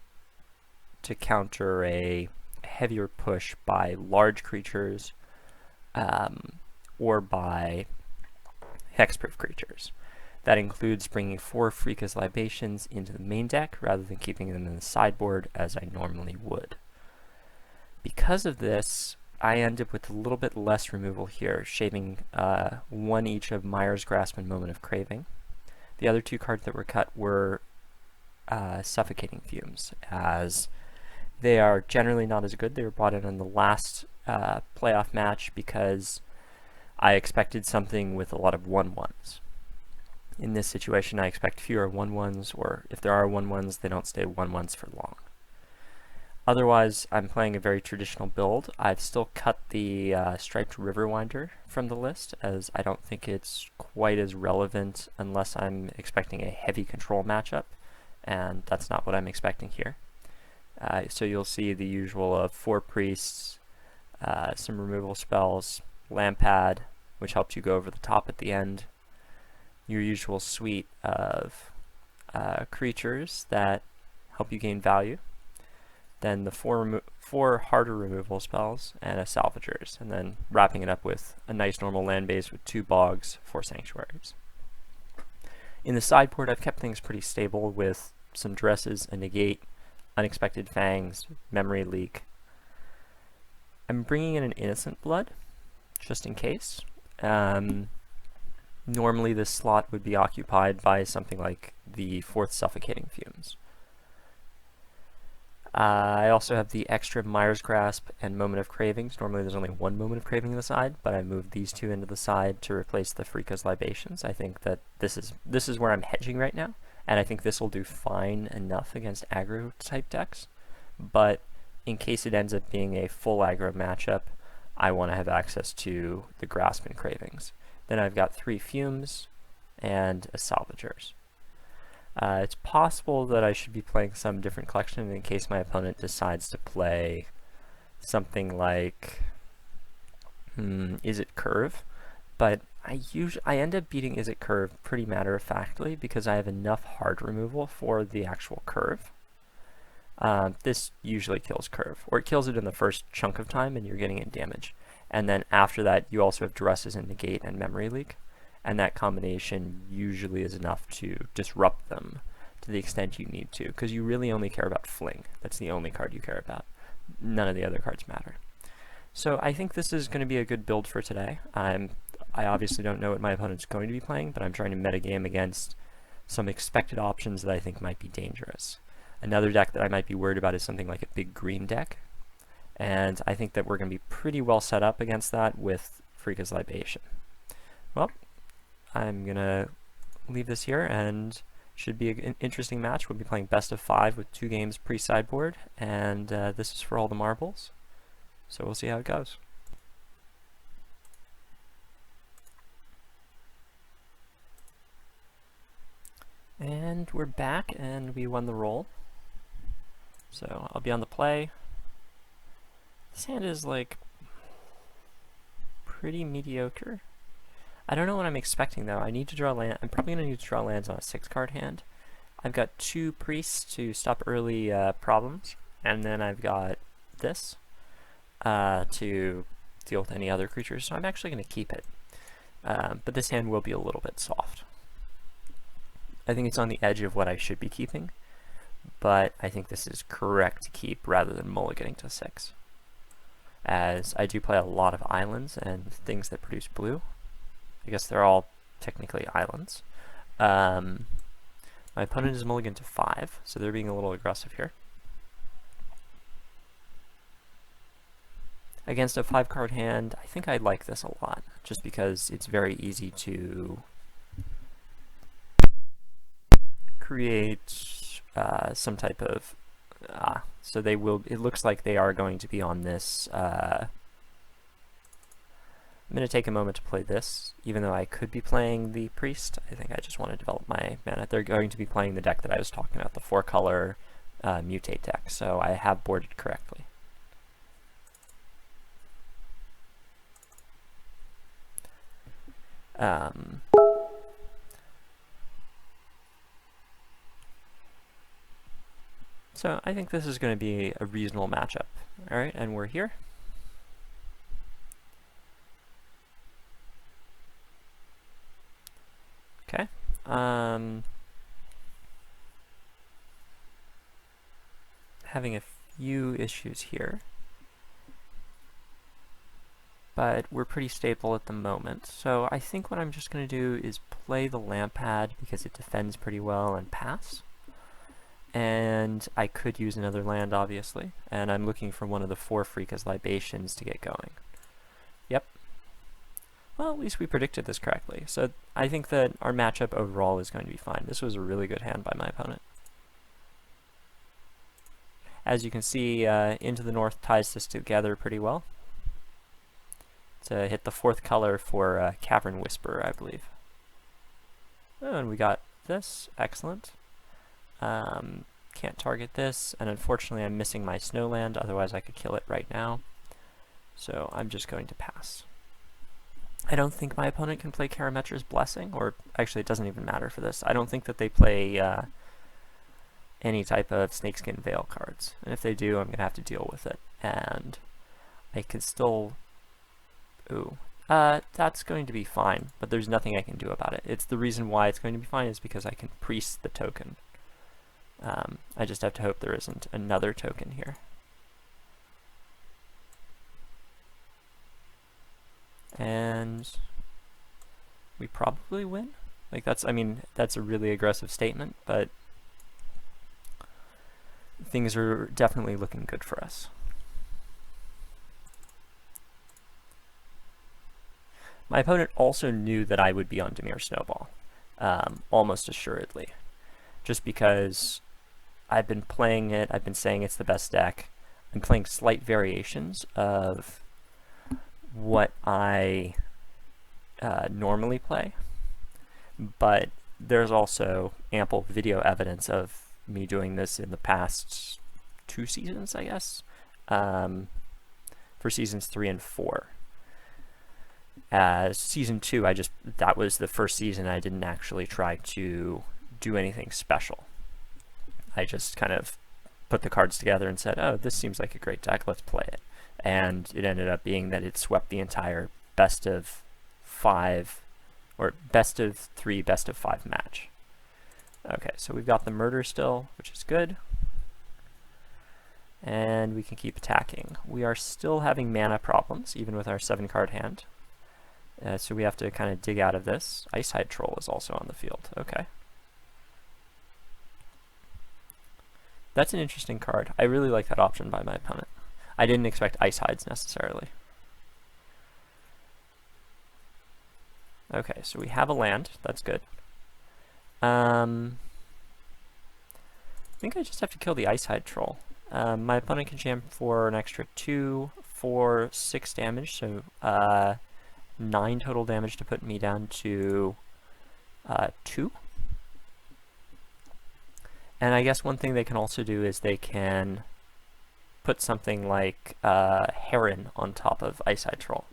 to counter a heavier push by large creatures or by hexproof creatures. That includes bringing 4 Freakus Libations into the main deck rather than keeping them in the sideboard as I normally would. Because of this, I end up with a little bit less removal here, shaving 1 each of Mire's Grasp and Moment of Craving. The other 2 cards that were cut were Suffocating Fumes, as they are generally not as good. They were brought in the last playoff match because I expected something with a lot of 1/1s. In this situation, I expect fewer 1/1s, or if there are 1/1s, they don't stay 1/1s for long. Otherwise, I'm playing a very traditional build. I've still cut the Striped Riverwinder from the list, as I don't think it's quite as relevant unless I'm expecting a heavy control matchup, and that's not what I'm expecting here. So you'll see the usual of 4 priests, some removal spells, Lampad, which helps you go over the top at the end, your usual suite of creatures that help you gain value, then the four harder removal spells and a Salvagers, and then wrapping it up with a nice normal land base with 2 bogs, 4 sanctuaries. In the sideboard, I've kept things pretty stable with some dresses, a negate, unexpected fangs, memory leak. I'm bringing in an innocent blood, just in case. Normally this slot would be occupied by something like the 4th Suffocating Fumes. I also have the extra Mire's Grasp and Moment of Cravings. Normally there's only 1 Moment of Craving in the side, but I moved these 2 into the side to replace the Frika's Libations. I think that this is where I'm hedging right now, and I think this will do fine enough against aggro type decks, but in case it ends up being a full aggro matchup, I want to have access to the Grasp and Cravings. Then I've got 3 Fumes and a Salvagers. It's possible that I should be playing some different collection in case my opponent decides to play something like Is It Curve, but I end up beating Is It Curve pretty matter-of-factly because I have enough hard removal for the actual curve. This usually kills curve, or it kills it in the first chunk of time and you're getting in damage. And then after that you also have dresses and negate and memory leak. And that combination usually is enough to disrupt them to the extent you need to, because you really only care about Fling. That's the only card you care about. None of the other cards matter. So I think this is going to be a good build for today. I obviously don't know what my opponent's going to be playing, but I'm trying to metagame against some expected options that I think might be dangerous. Another deck that I might be worried about is something like a big green deck, and I think that we're going to be pretty well set up against that with Frika's Libation. Well, I'm going to leave this here, and should be an interesting match. We'll be playing best of 5 with 2 games pre-sideboard, and this is for all the marbles. So we'll see how it goes. And we're back, and we won the roll. So I'll be on the play. This hand is like pretty mediocre. I don't know what I'm expecting though. I need to draw land. I'm probably going to need to draw lands on a 6-card hand. I've got 2 priests to stop early problems, and then I've got this to deal with any other creatures, so I'm actually going to keep it. But this hand will be a little bit soft. I think it's on the edge of what I should be keeping, but I think this is correct to keep rather than mulliganing to 6. As I do play a lot of islands and things that produce blue. I guess they're all technically islands. My opponent is mulligan to 5, so they're being a little aggressive here. Against a 5-card hand, I think I like this a lot, just because it's very easy to create some type of... so they will... It looks like they are going to be on this... I'm going to take a moment to play this, even though I could be playing the Priest. I think I just want to develop my mana. They're going to be playing the deck that I was talking about, the 4-color mutate deck, so I have boarded correctly. So I think this is going to be a reasonable matchup. Alright, and we're here. Okay. Having a few issues here, but we're pretty stable at the moment. So I think what I'm just going to do is play the Lampad because it defends pretty well and pass. And I could use another land, obviously, and I'm looking for one of the 4 Frika's Libations to get going. Yep. Well, at least we predicted this correctly, so I think that our matchup overall is going to be fine. This was a really good hand by my opponent. As you can see, Into the North ties this together pretty well. To hit the 4th color for Cavern Whisperer, I believe. Oh, and we got this. Excellent. Can't target this, and unfortunately I'm missing my Snowland, otherwise I could kill it right now. So I'm just going to pass. I don't think my opponent can play Karametra's Blessing, or actually it doesn't even matter for this. I don't think that they play any type of Snakeskin Veil cards. And if they do, I'm going to have to deal with it. And I can still... Ooh. That's going to be fine, but there's nothing I can do about it. It's the reason why it's going to be fine is because I can priest the token. I just have to hope there isn't another token here. And we probably win. Like that's, I mean, that's a really aggressive statement, but things are definitely looking good for us. My opponent also knew that I would be on Dimir Snowball, almost assuredly, just because I've been playing it, I've been saying it's the best deck. I'm playing slight variations of what I normally play, but there's also ample video evidence of me doing this in the past 2 seasons, I guess, for seasons 3 and 4. As season 2, that was the first season I didn't actually try to do anything special. I just kind of put the cards together and said, oh, this seems like a great deck, let's play it. And it ended up being that it swept the entire best of 5, or best of 3, best of 5 match. Okay, so we've got the murder still, which is good. And we can keep attacking. We are still having mana problems, even with our 7-card hand. So we have to kind of dig out of this. Icehide Troll is also on the field. Okay. That's an interesting card. I really like that option by my opponent. I didn't expect Ice Hides necessarily. Okay, so we have a land. That's good. I think I just have to kill the Icehide Troll. My opponent can jam for an extra 2 for 6 damage, so 9 total damage to put me down to 2. And I guess one thing they can also do is they can put something like Heron on top of Icehide Troll.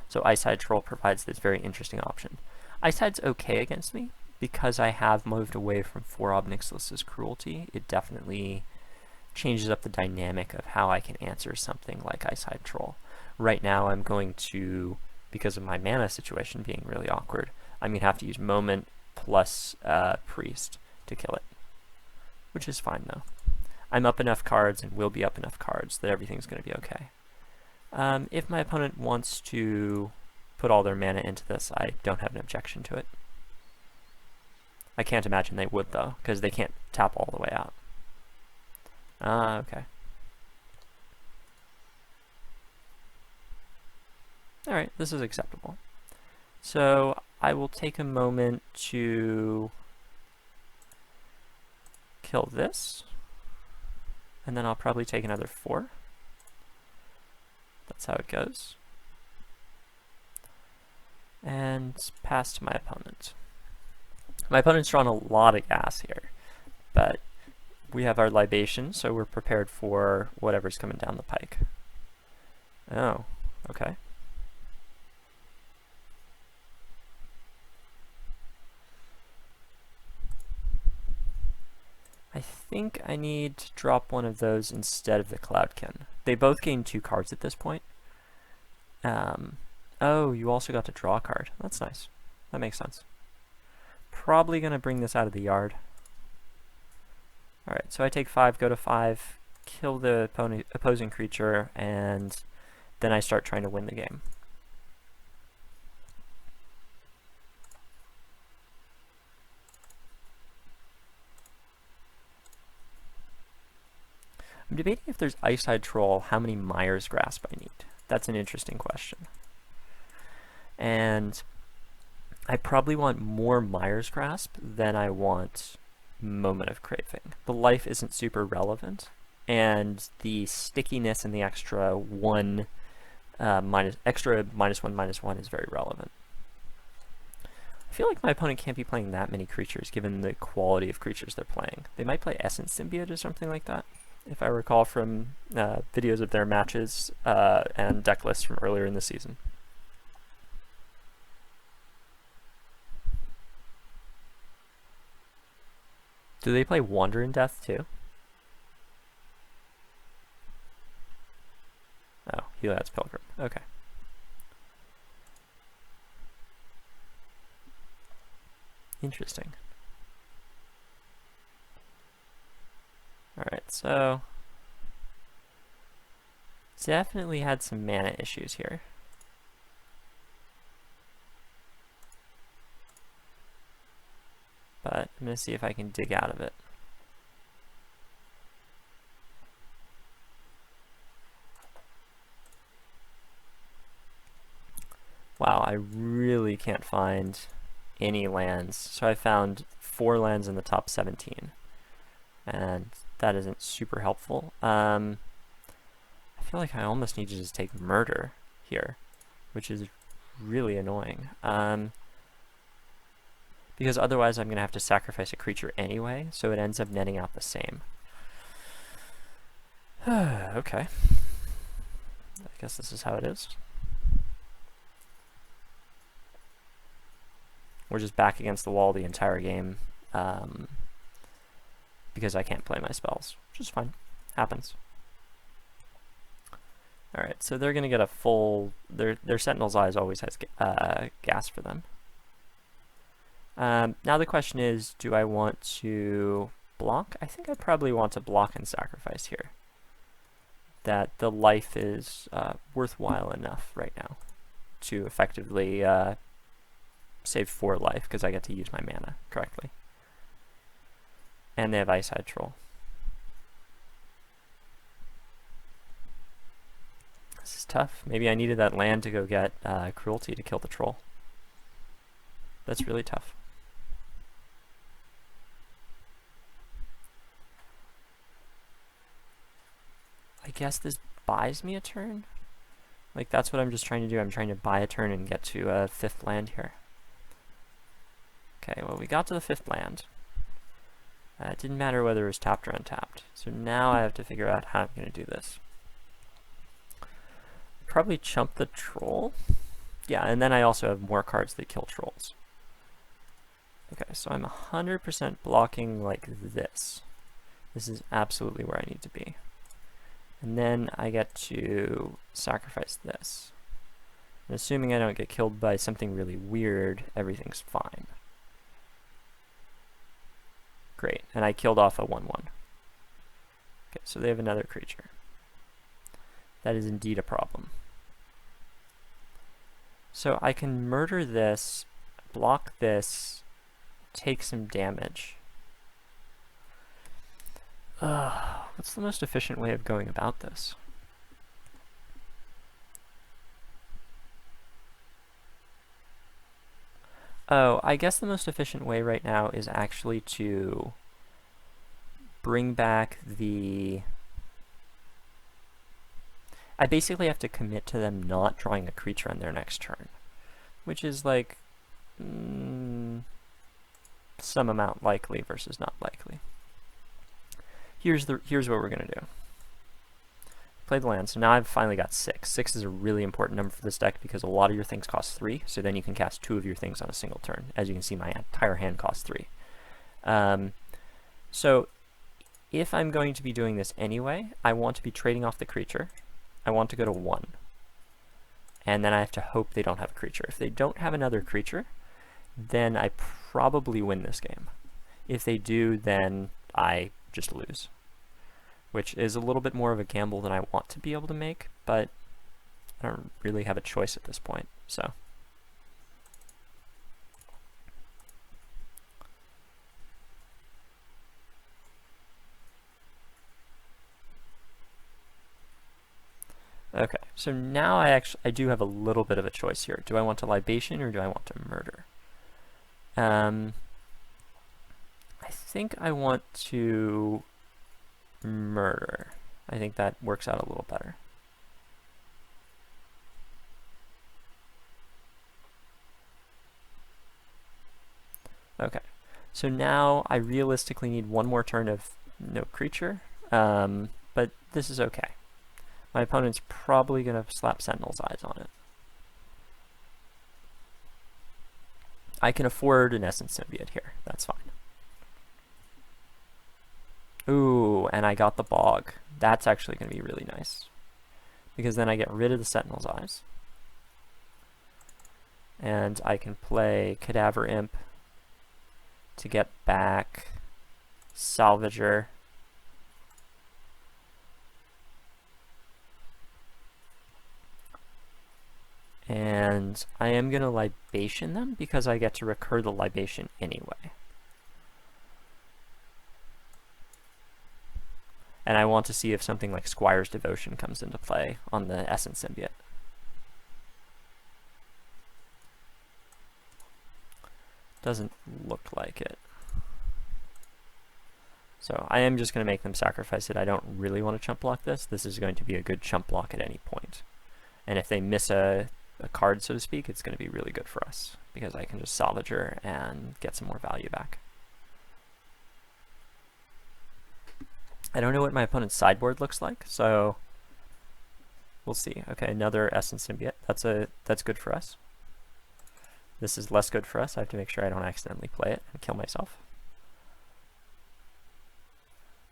So Icehide Troll provides this very interesting option. Icihide's okay against me because I have moved away from 4 Ob Nixilis's Cruelty. It definitely changes up the dynamic of how I can answer something like Icehide Troll. Right now I'm going to, because of my mana situation being really awkward, I'm going to have to use Moment plus Priest to kill it. Which is fine though. I'm up enough cards and will be up enough cards that everything's going to be okay. If my opponent wants to put all their mana into this, I don't have an objection to it. I can't imagine they would though, because they can't tap all the way out. Okay. Alright, this is acceptable. So I will take a moment to kill this, and then I'll probably take another 4. That's how it goes. And pass to my opponent. My opponent's drawn a lot of gas here, but we have our libation, so we're prepared for whatever's coming down the pike. Oh, okay. I think I need to drop one of those instead of the Cloudkin. They both gain 2 cards at this point. Oh, you also got to draw a card. That's nice. That makes sense. Probably going to bring this out of the yard. Alright, so I take 5, go to 5, kill the opposing creature, and then I start trying to win the game. I'm debating if there's Icehide Troll, how many Mire's Grasp I need. That's an interesting question. And I probably want more Mire's Grasp than I want Moment of Craving. The life isn't super relevant, and the stickiness and the extra one -1/-1 is very relevant. I feel like my opponent can't be playing that many creatures given the quality of creatures they're playing. They might play Essence Symbiote or something like that, if I recall from videos of their matches and deck lists from earlier in the season. Do they play Wander in Death too? Oh, Heliod's Pilgrim. Okay. Interesting. Alright, so definitely had some mana issues here. But I'm going to see if I can dig out of it. Wow, I really can't find any lands. So I found 4 lands in the top 17. And that isn't super helpful. I feel like I almost need to just take Murder here, which is really annoying. Because otherwise I'm going to have to sacrifice a creature anyway, so it ends up netting out the same. Okay. I guess this is how it is. We're just back against the wall the entire game because I can't play my spells, which is fine. Happens. Alright, so they're going to get a full... Their Sentinel's Eyes always has gas for them. Now the question is, do I want to block? I think I probably want to block and sacrifice here. That the life is worthwhile enough right now to effectively save 4 life because I get to use my mana correctly. And they have Ice-Hide Troll. This is tough. Maybe I needed that land to go get Cruelty to kill the troll. That's really tough. I guess this buys me a turn? Like, that's what I'm just trying to do. I'm trying to buy a turn and get to a 5th land here. Okay, well, we got to the 5th land. It didn't matter whether it was tapped or untapped. So now I have to figure out how I'm going to do this. Probably chump the troll. Yeah, and then I also have more cards that kill trolls. Okay, so I'm 100% blocking like this. This is absolutely where I need to be. And then I get to sacrifice this. And assuming I don't get killed by something really weird, everything's fine. Great, and I killed off a 1/1. Okay, so they have another creature. That is indeed a problem. So I can murder this, block this, take some damage. What's the most efficient way of going about this? Oh, I guess the most efficient way right now is actually to bring back the... I basically have to commit to them not drawing a creature on their next turn, which is like some amount likely versus not likely. Here's what we're gonna do. Play the land. So now I've finally got 6. 6 is a really important number for this deck because a lot of your things cost 3, so then you can cast 2 of your things on a single turn. As you can see, my entire hand costs 3. So if I'm going to be doing this anyway, I want to be trading off the creature. I want to go to 1. And then I have to hope they don't have a creature. If they don't have another creature, then I probably win this game. If they do, then I just lose, which is a little bit more of a gamble than I want to be able to make, but I don't really have a choice at this point, so. Okay, so now I do have a little bit of a choice here. Do I want to libation or do I want to murder? I think I want to Murder. I think that works out a little better. Okay, so now I realistically need one more turn of no creature, but this is okay. My opponent's probably going to slap Sentinel's Eyes on it. I can afford an Essence Symbiote here, that's fine. Ooh, and I got the Bog. That's actually going to be really nice, because then I get rid of the Sentinel's Eyes. And I can play Cadaver Imp to get back Salvager. And I am going to Libation them because I get to recur the Libation anyway. And I want to see if something like Squire's Devotion comes into play on the Essence Symbiote. Doesn't look like it. So I am just going to make them sacrifice it. I don't really want to chump block this. This is going to be a good chump block at any point. And if they miss a card, so to speak, it's going to be really good for us, because I can just Salvager and get some more value back. I don't know what my opponent's sideboard looks like, so we'll see. Okay, another Essence Symbiote. That's good for us. This is less good for us. I have to make sure I don't accidentally play it and kill myself.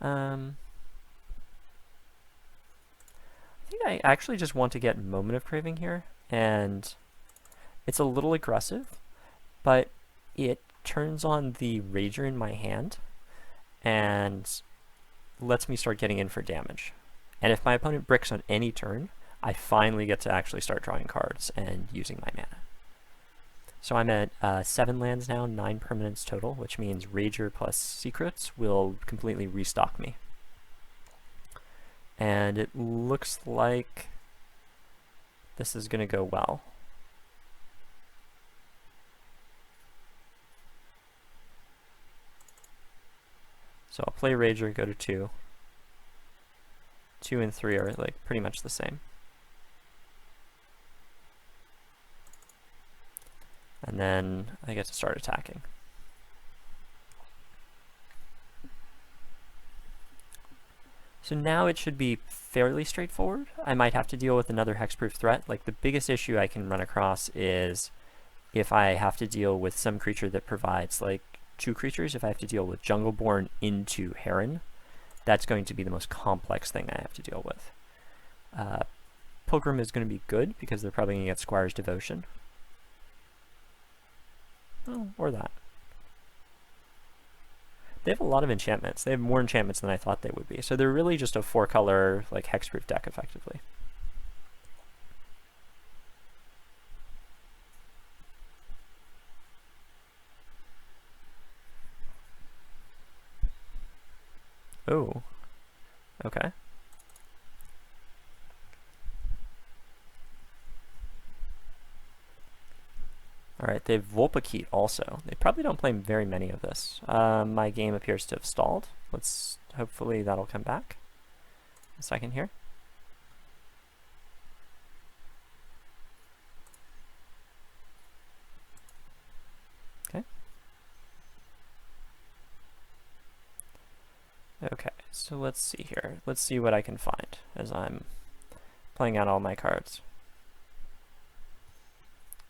I think I actually just want to get Moment of Craving here, and it's a little aggressive, but it turns on the Rager in my hand and lets me start getting in for damage. And if my opponent bricks on any turn, I finally get to actually start drawing cards and using my mana. So I'm at 7 lands now, 9 permanents total, which means Rager plus Secrets will completely restock me. And it looks like this is going to go well. So I'll play Rager, go to 2. 2 and 3 are like pretty much the same. And then I get to start attacking. So now it should be fairly straightforward. I might have to deal with another hexproof threat. Like, the biggest issue I can run across is if I have to deal with some creature that provides like 2 creatures. If I have to deal with Jungleborn into Heron, that's going to be the most complex thing I have to deal with. Pilgrim is going to be good because they're probably going to get Squire's Devotion. Oh, or that. They have a lot of enchantments. They have more enchantments than I thought they would be. So they're really just a 4-color like hexproof deck, effectively. Oh, okay. Alright, they have Volpakeet also. They probably don't play very many of this. My game appears to have stalled. Hopefully that'll come back. A second here. Okay. Okay, so let's see here. Let's see what I can find as I'm playing out all my cards.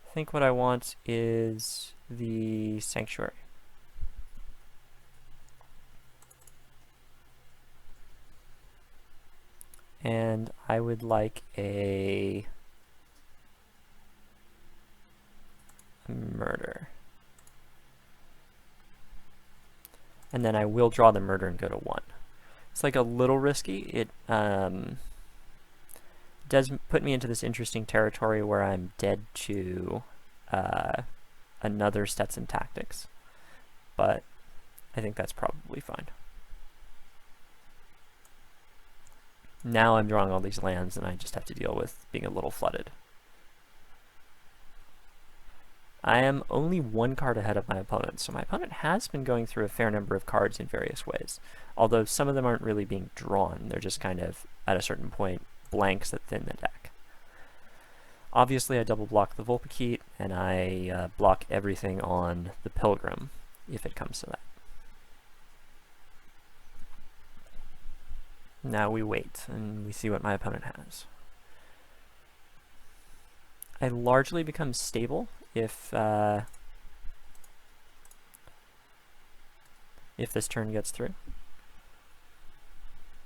I think what I want is the Sanctuary. And I would like a Murder. And then I will draw the Murder and go to 1. It's like a little risky. It does put me into this interesting territory where I'm dead to another Stetson Tactics, but I think that's probably fine. Now I'm drawing all these lands and I just have to deal with being a little flooded. I am only one card ahead of my opponent, so my opponent has been going through a fair number of cards in various ways, although some of them aren't really being drawn. They're just kind of, at a certain point, blanks that thin the deck. Obviously, I double block the Vulpikeet, and I block everything on the Pilgrim, if it comes to that. Now we wait, and we see what my opponent has. I largely become stable if this turn gets through.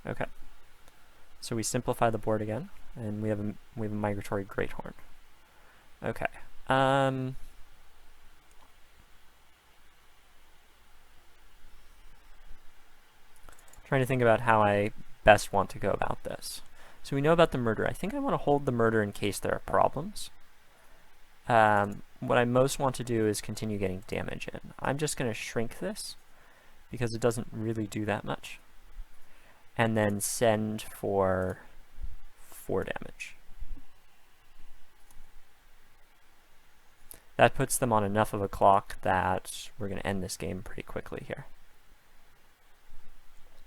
Okay. So we simplify the board again, and we have a Migratory Greathorn. Okay. Trying to think about how I best want to go about this. So we know about the murder. I think I want to hold the murder in case there are problems. What I most want to do is continue getting damage in. I'm just going to shrink this because it doesn't really do that much. And then send for 4 damage. That puts them on enough of a clock that we're going to end this game pretty quickly here.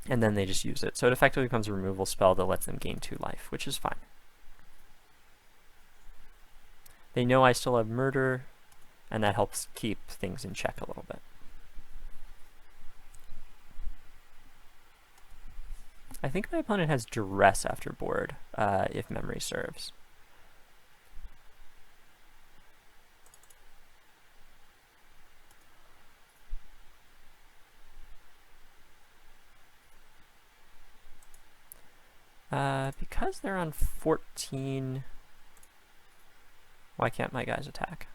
And then they just use it. So it effectively becomes a removal spell that lets them gain 2 life, which is fine. They know I still have murder, and that helps keep things in check a little bit. I think my opponent has Duress after board, if memory serves. Because they're on 14, why can't my guys attack?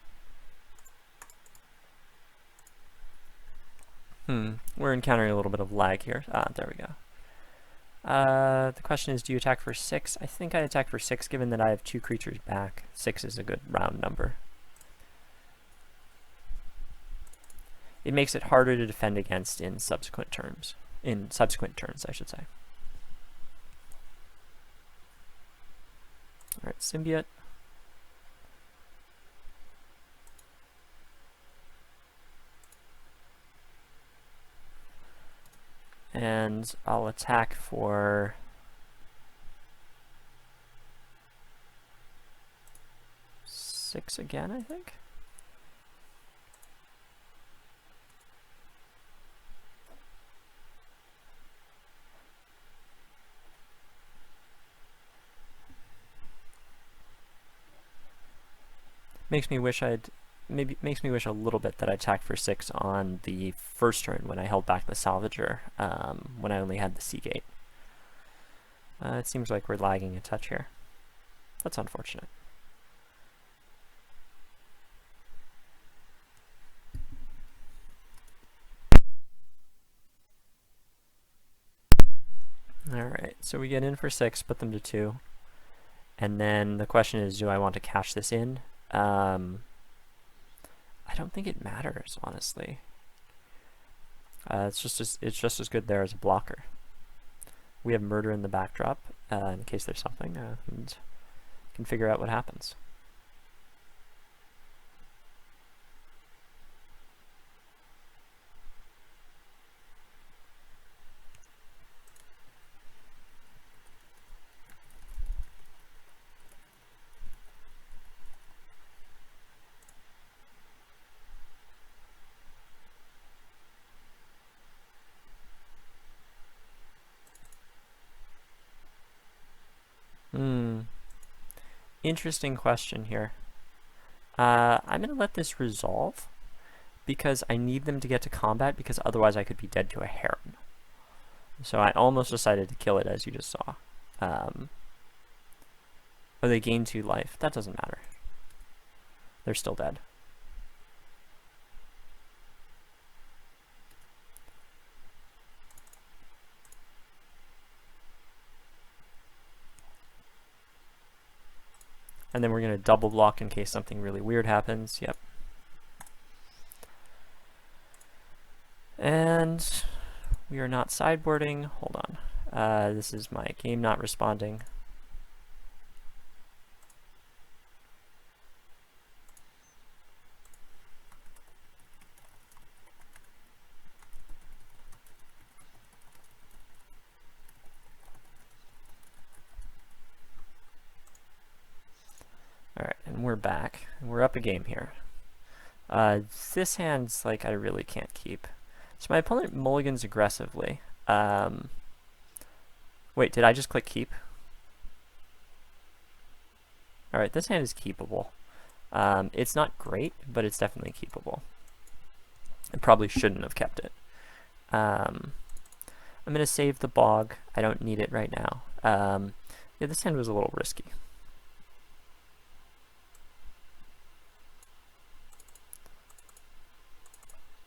We're encountering a little bit of lag here. There we go. The question is, do you attack for 6? I think I attack for 6, given that I have 2 creatures back. 6 is a good round number. It makes it harder to defend against in subsequent turns. In subsequent turns, I should say. Alright, Symbiote. And I'll attack for 6 again, I think. Makes me wish makes me wish a little bit that I attacked for 6 on the first turn when I held back the Salvager, when I only had the Seagate. It seems like we're lagging a touch here. That's unfortunate. Alright, so we get in for 6, put them to 2. And then the question is, do I want to cash this in? I don't think it matters, honestly. It's just as good there as a blocker. We have murder in the backdrop, in case there's something, and can figure out what happens. Interesting question here. I'm going to let this resolve because I need them to get to combat, because otherwise I could be dead to a Heron. So I almost decided to kill it, as you just saw. Oh, they gain 2 life. That doesn't matter. They're still dead. And then we're going to double block in case something really weird happens. Yep. And we are not sideboarding. Hold on. This is my game not responding. back. We're up a game here. This hand's like I really can't keep. So my opponent mulligans aggressively. Wait, did I just click keep? Alright, this hand is keepable. It's not great, but it's definitely keepable. I probably shouldn't have kept it. I'm going to save the bog. I don't need it right now. Yeah, this hand was a little risky.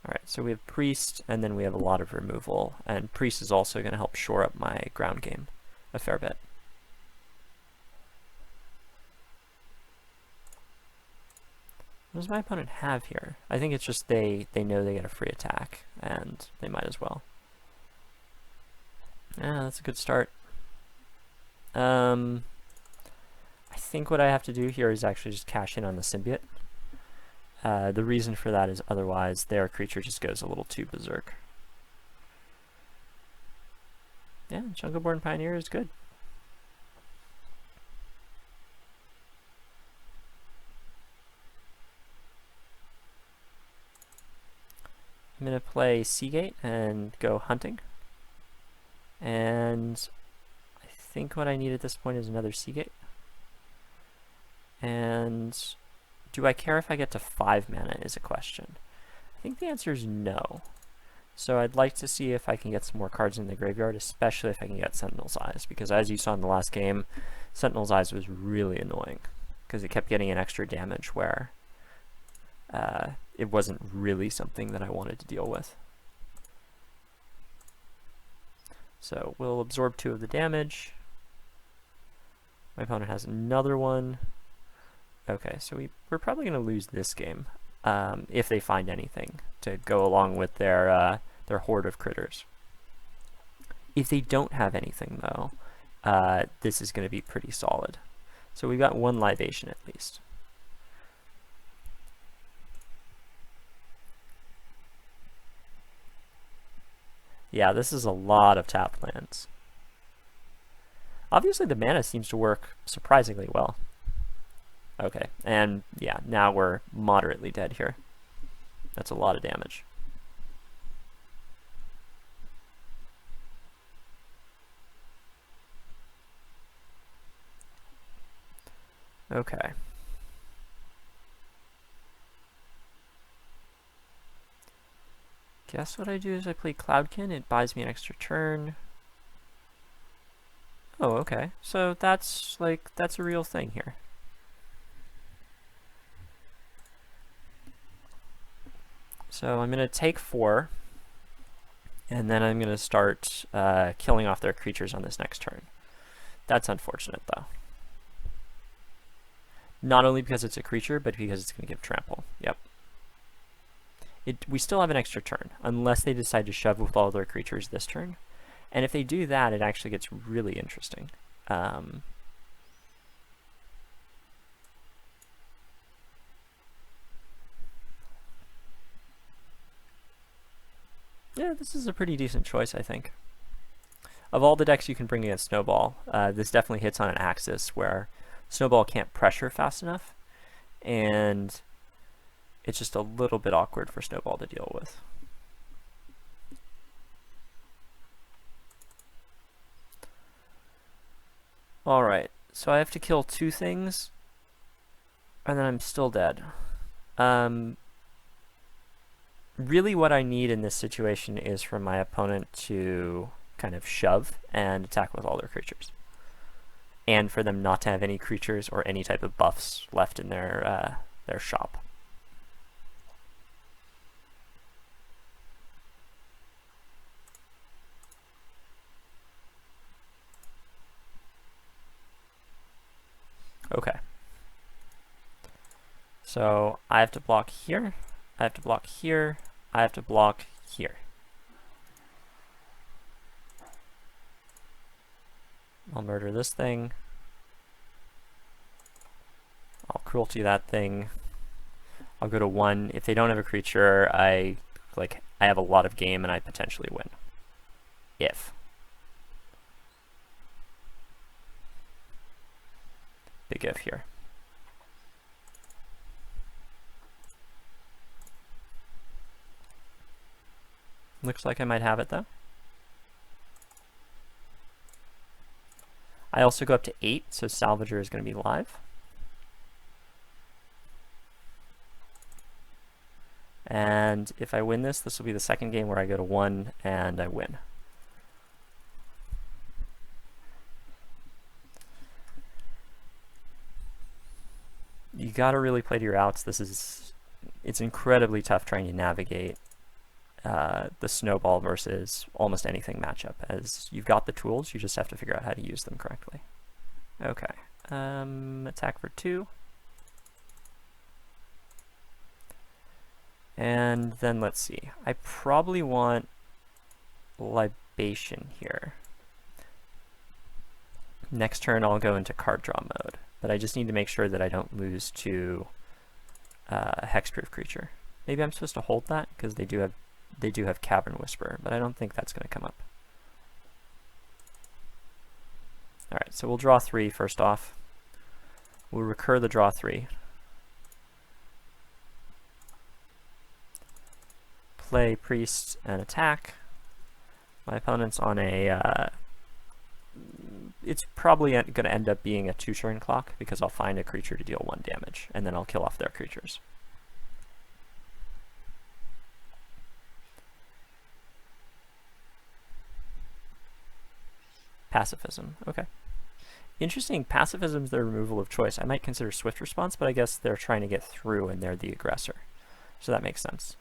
Alright, so we have Priest, and then we have a lot of removal, and Priest is also going to help shore up my ground game a fair bit. What does my opponent have here? I think it's just they know they get a free attack, and they might as well. Yeah, that's a good start. I think what I have to do here is actually just cash in on the symbiote. The reason for that is otherwise their creature just goes a little too berserk. Yeah, Jungle-Born Pioneer is good. I'm going to play Seagate and go hunting. And I think what I need at this point is another Seagate. And do I care if I get to 5 mana is a question. I think the answer is no. So I'd like to see if I can get some more cards in the graveyard, especially if I can get Sentinel's Eyes, because as you saw in the last game, Sentinel's Eyes was really annoying, because it kept getting an extra damage where it wasn't really something that I wanted to deal with. So we'll absorb 2 of the damage. My opponent has another one. Okay, so we're probably going to lose this game if they find anything to go along with their horde of critters. If they don't have anything, though, this is going to be pretty solid. So we've got 1 libation at least. Yeah, this is a lot of tapped lands. Obviously, the mana seems to work surprisingly well. Okay, and yeah, now we're moderately dead here. That's a lot of damage. Okay. Guess what I do is I play Cloudkin. It buys me an extra turn. Oh, okay. So that's a real thing here. So I'm going to take 4, and then I'm going to start killing off their creatures on this next turn. That's unfortunate, though. Not only because it's a creature, but because it's going to give trample. Yep. We still have an extra turn, unless they decide to shove with all their creatures this turn. And if they do that, it actually gets really interesting. Yeah, this is a pretty decent choice, I think. Of all the decks you can bring against Snowball, this definitely hits on an axis where Snowball can't pressure fast enough, and it's just a little bit awkward for Snowball to deal with. Alright, so I have to kill 2 things, and then I'm still dead. Really what I need in this situation is for my opponent to kind of shove and attack with all their creatures. And for them not to have any creatures or any type of buffs left in their shop. Okay. So I have to block here, I have to block here, I have to block here. I'll murder this thing. I'll cruelty that thing. I'll go to 1. If they don't have a creature, I have a lot of game and I potentially win. If. Big if here. Looks like I might have it though. I also go up to 8, so Salvager is going to be live. And if I win this, this will be the second game where I go to 1 and I win. You got to really play to your outs. It's incredibly tough trying to navigate the Snowball versus almost anything matchup, as you've got the tools, you just have to figure out how to use them correctly. Okay, attack for 2. And then let's see, I probably want Libation here. Next turn I'll go into card draw mode, but I just need to make sure that I don't lose to a hexproof creature. Maybe I'm supposed to hold that because they do have Cavern Whisperer, but I don't think that's going to come up. Alright, so we'll draw 3 first off. We'll recur the draw 3. Play Priest and attack. My opponent's on a... it's probably going to end up being a 2-turn clock because I'll find a creature to deal 1 damage, and then I'll kill off their creatures. Pacifism, okay. Interesting, pacifism's the removal of choice. I might consider swift response, but I guess they're trying to get through and they're the aggressor. So that makes sense.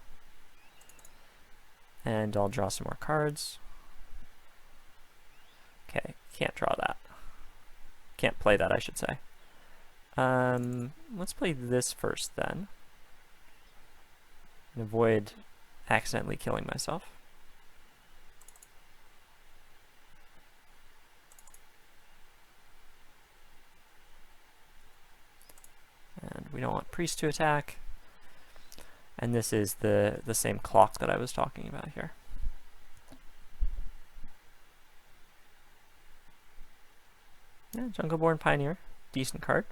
And I'll draw some more cards. Okay, can't draw that. Can't play that, I should say. Let's play this first then. And avoid accidentally killing myself. And we don't want Priest to attack. And this is the same clock that I was talking about here. Yeah, Jungleborn Pioneer, decent card.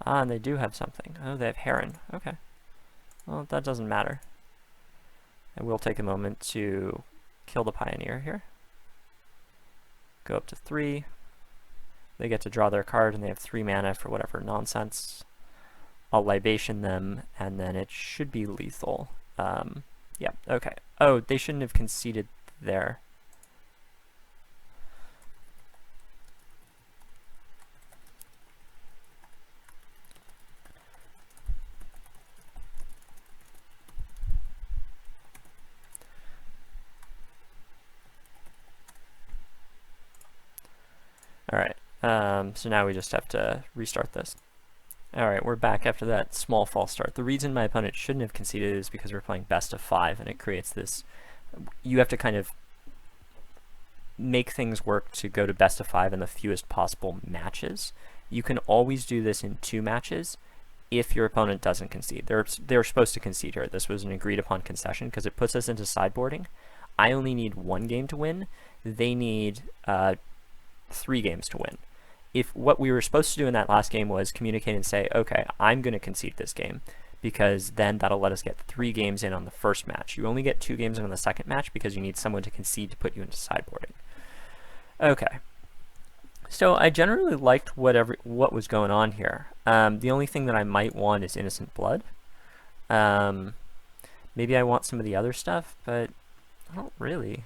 Ah, and they do have something. Oh, they have Heron. Okay. Well, that doesn't matter. I will take a moment to kill the Pioneer here. Go up to 3. They get to draw their card, and they have 3 mana for whatever nonsense. I'll Libation them, and then it should be lethal. Yeah, okay. Oh, they shouldn't have conceded there. Alright, so now we just have to restart this. Alright, we're back after that small false start. The reason my opponent shouldn't have conceded is because we're playing best of 5, and it creates this... You have to kind of make things work to go to best of 5 in the fewest possible matches. You can always do this in 2 matches if your opponent doesn't concede. They're supposed to concede here. This was an agreed upon concession because it puts us into sideboarding. I only need 1 game to win. They need 3 games to win. If what we were supposed to do in that last game was communicate and say, okay, I'm going to concede this game, because then that'll let us get 3 games in on the first match. You only get 2 games in on the second match because you need someone to concede to put you into sideboarding. Okay. So I generally liked what was going on here. The only thing that I might want is Innocent Blood. Maybe I want some of the other stuff, but I don't really.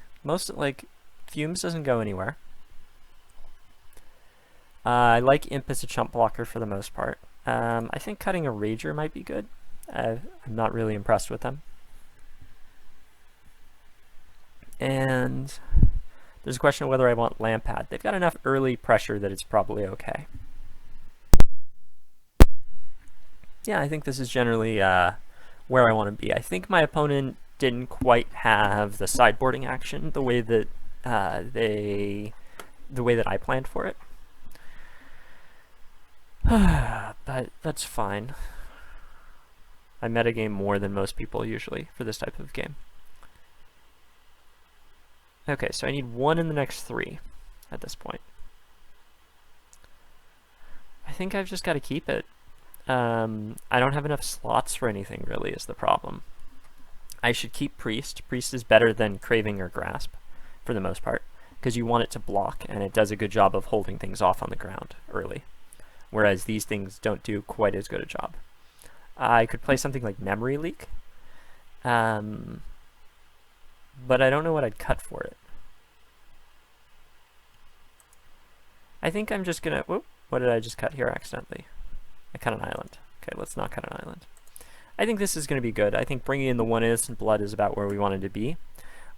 Fumes doesn't go anywhere. I like Imp as a chump blocker for the most part. I think cutting a Rager might be good. I'm not really impressed with them. And there's a question of whether I want Lampad. They've got enough early pressure that it's probably okay. Yeah, I think this is generally where I want to be. I think my opponent didn't quite have the sideboarding action the way that I planned for it. But that's fine. I metagame more than most people usually for this type of game. Okay, so I need 1 in the next 3 at this point. I think I've just got to keep it. I don't have enough slots for anything, really, is the problem. I should keep Priest. Priest is better than Craving or Grasp, for the most part, because you want it to block, and it does a good job of holding things off on the ground early, whereas these things don't do quite as good a job. I could play something like Memory Leak, but I don't know what I'd cut for it. I think I'm just gonna... Whoop, what did I just cut here accidentally? I cut an island. Okay, let's not cut an island. I think this is going to be good. I think bringing in the 1 Innocent Blood is about where we wanted to be.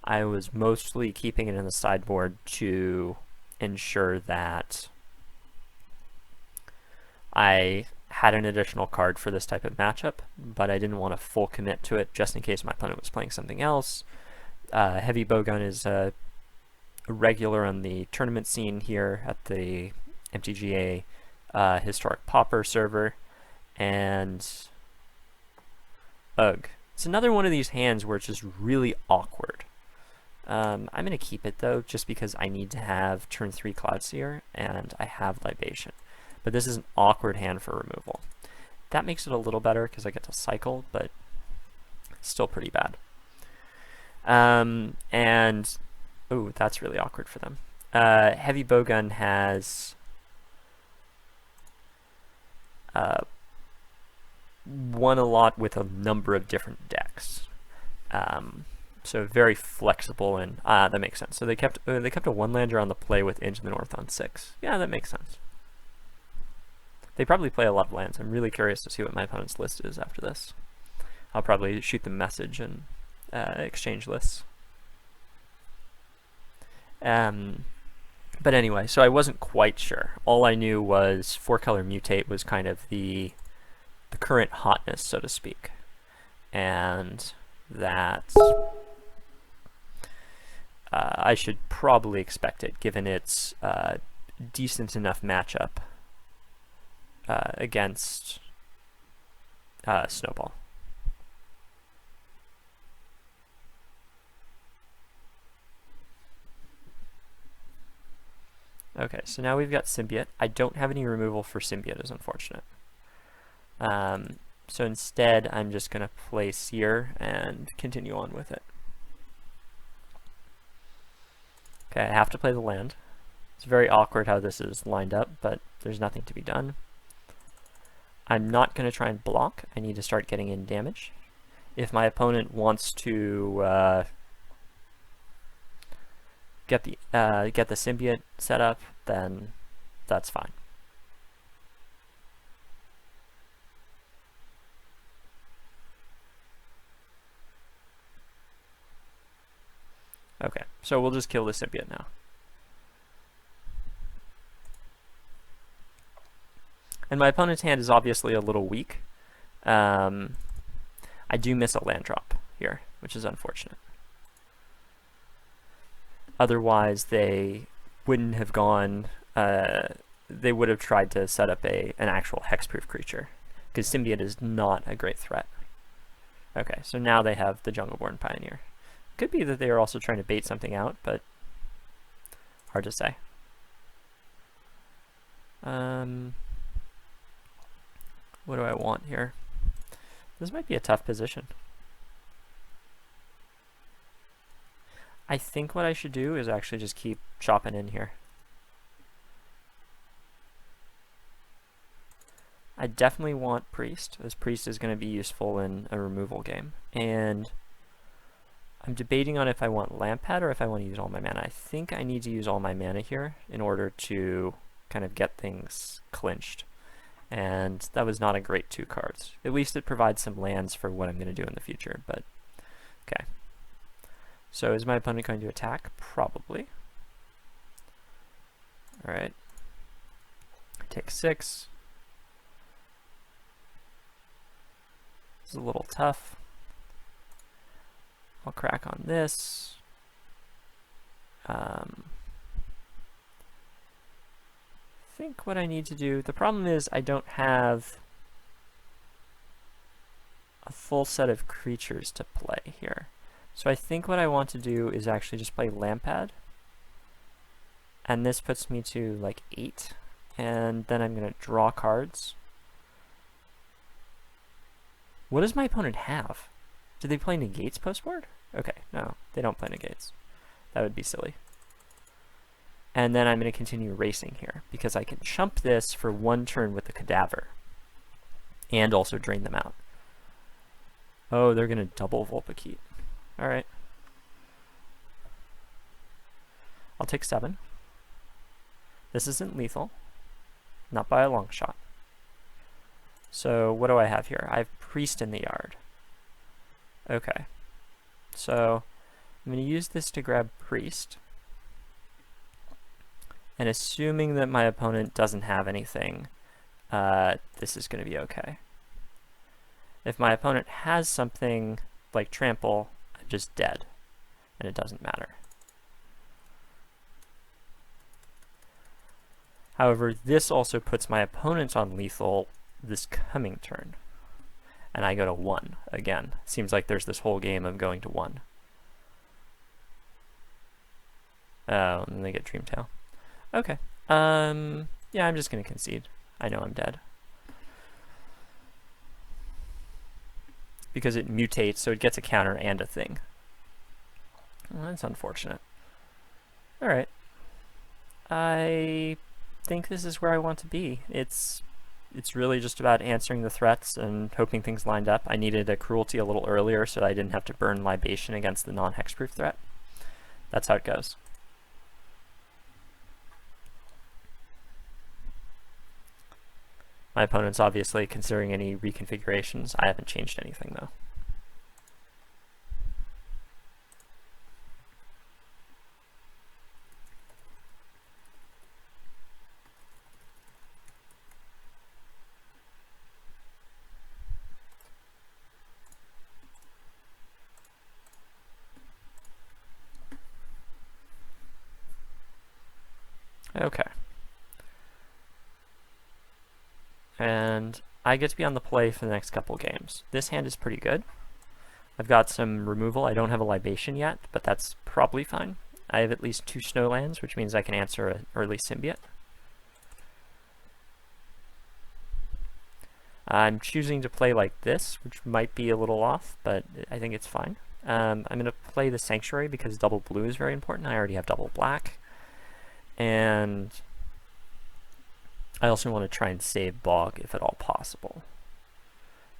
I was mostly keeping it in the sideboard to ensure that I had an additional card for this type of matchup, but I didn't want to full commit to it just in case my opponent was playing something else. Heavy Bowgun is a regular on the tournament scene here at the MTG Historic Pauper server, and ugh. It's another one of these hands where it's just really awkward. I'm going to keep it though, just because I need to have turn 3 Cloudseer, and I have Libation. But this is an awkward hand for removal. That makes it a little better because I get to cycle, but still pretty bad. And, ooh, that's really awkward for them. Heavy Bowgun has won a lot with a number of different decks. So very flexible, and that makes sense. So they kept a 1-lander on the play with Into the North on 6. Yeah, that makes sense. They probably play a lot of lands. I'm really curious to see what my opponent's list is after this. I'll probably shoot them a message and exchange lists. But anyway, so I wasn't quite sure. All I knew was 4-color Mutate was kind of the current hotness, so to speak. And that I should probably expect it, given its decent enough matchup against Snowball. Okay, so now we've got Symbiote. I don't have any removal for Symbiote, is unfortunate. So instead, I'm just going to play Seer and continue on with it. Okay, I have to play the land. It's very awkward how this is lined up, but there's nothing to be done. I'm not going to try and block. I need to start getting in damage. If my opponent wants to get the Symbiote set up, then that's fine. Okay, so we'll just kill the Symbiote now. And my opponent's hand is obviously a little weak. I do miss a land drop here, which is unfortunate. Otherwise, they wouldn't have gone... they would have tried to set up an actual hexproof creature, because Symbiote is not a great threat. Okay, so now they have the Jungleborn Pioneer. Could be that they are also trying to bait something out, but hard to say. What do I want here? This might be a tough position. I think what I should do is actually just keep chopping in here. I definitely want Priest, as Priest is going to be useful in a removal game. And I'm debating on if I want Lampad or if I want to use all my mana. I think I need to use all my mana here in order to kind of get things clinched. And that was not a great 2 cards. At least it provides some lands for what I'm going to do in the future, but okay. So is my opponent going to attack? Probably. Alright. Take 6. This is a little tough. I'll crack on this. I think what I need to do, the problem is I don't have a full set of creatures to play here. So I think what I want to do is actually just play Lampad. And this puts me to like 8. And then I'm going to draw cards. What does my opponent have? Do they play negates post-board? Okay, no, they don't play negates. That would be silly. And then I'm going to continue racing here, because I can chump this for one turn with the cadaver, and also drain them out. Oh, they're going to double Vulpikeet. Alright. I'll take 7. This isn't lethal. Not by a long shot. So what do I have here? I have Priest in the yard. Okay. So I'm going to use this to grab Priest. And assuming that my opponent doesn't have anything, this is going to be okay. If my opponent has something like Trample, I'm just dead. And it doesn't matter. However, this also puts my opponent on lethal this coming turn. And I go to 1 again. Seems like there's this whole game of going to 1. Oh, and they get Dreamtail. Okay. Yeah, I'm just going to concede. I know I'm dead. Because it mutates, so it gets a counter and a thing. Well, that's unfortunate. Alright. I think this is where I want to be. It's really just about answering the threats and hoping things lined up. I needed a Cruelty a little earlier so that I didn't have to burn Libation against the non-hexproof threat. That's how it goes. My opponent's obviously considering any reconfigurations. I haven't changed anything though. Okay. And I get to be on the play for the next couple games. This hand is pretty good. I've got some removal. I don't have a Libation yet, but that's probably fine. I have at least 2 Snowlands, which means I can answer an early Symbiote. I'm choosing to play like this, which might be a little off, but I think it's fine. I'm going to play the Sanctuary because double blue is very important. I already have double black. And I also want to try and save Bog if at all possible.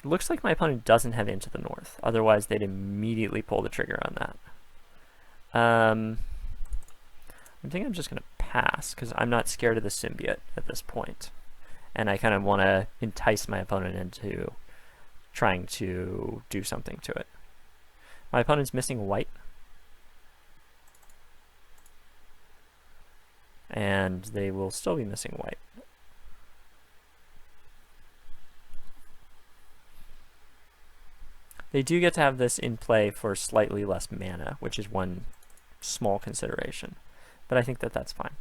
It looks like my opponent doesn't have Into the North. Otherwise, they'd immediately pull the trigger on that. I think I'm just going to pass because I'm not scared of the Symbiote at this point. And I kind of want to entice my opponent into trying to do something to it. My opponent's missing white. And they will still be missing white. They do get to have this in play for slightly less mana, which is one small consideration. But I think that that's fine.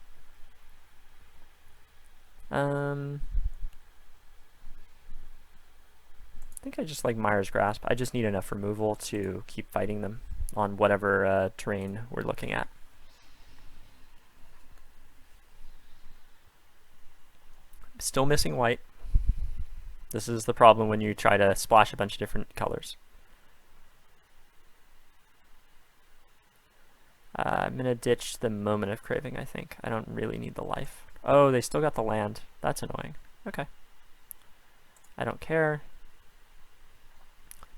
I think I just like Mire's Grasp. I just need enough removal to keep fighting them on whatever terrain we're looking at. Still missing white. This is the problem when you try to splash a bunch of different colors. I'm going to ditch the Moment of Craving, I think. I don't really need the life. Oh, they still got the land. That's annoying. Okay. I don't care.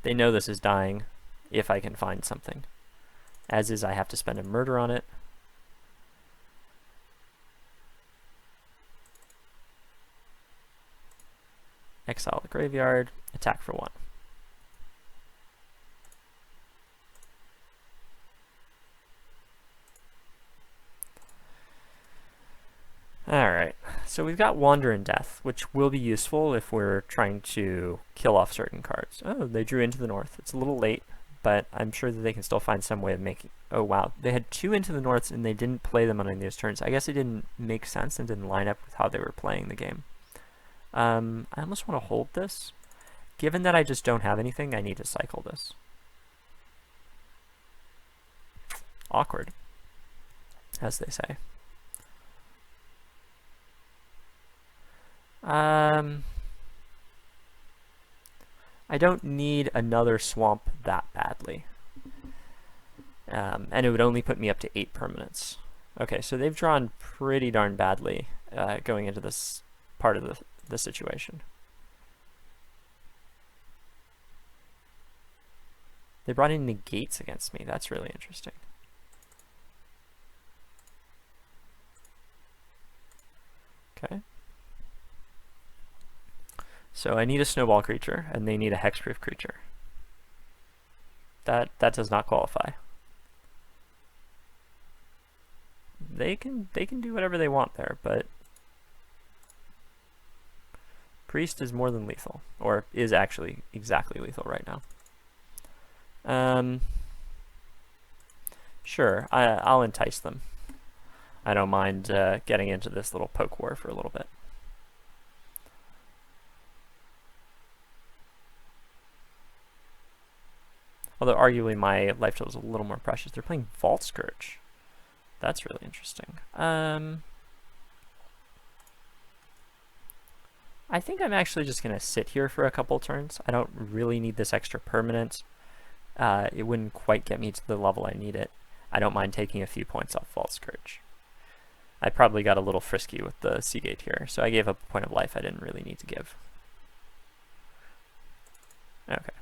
They know this is dying if I can find something. As is, I have to spend a murder on it. Exile the graveyard, attack for 1. Alright, so we've got Wander in Death, which will be useful if we're trying to kill off certain cards. Oh, they drew Into the North. It's a little late, but I'm sure that they can still find some way of making... Oh wow, they had 2 Into the Norths and they didn't play them on any of these turns. I guess it didn't make sense and didn't line up with how they were playing the game. I almost want to hold this. Given that I just don't have anything, I need to cycle this. Awkward, as they say. I don't need another swamp that badly. And it would only put me up to 8 permanents. Okay, so they've drawn pretty darn badly going into this part of the situation. They brought in negates against me. That's really interesting. Okay. So I need a snowball creature, and they need a hexproof creature. That does not qualify. They can do whatever they want there, but Priest is more than lethal, or is actually exactly lethal right now. Sure, I'll entice them. I don't mind getting into this little poke war for a little bit. Although arguably my life total is a little more precious. They're playing Vault Scourge. That's really interesting. I think I'm actually just going to sit here for a couple turns. I don't really need this extra permanent. It wouldn't quite get me to the level I need it. I don't mind taking a few points off Vault Scourge. I probably got a little frisky with the Seagate here, so I gave up a point of life I didn't really need to give. Okay.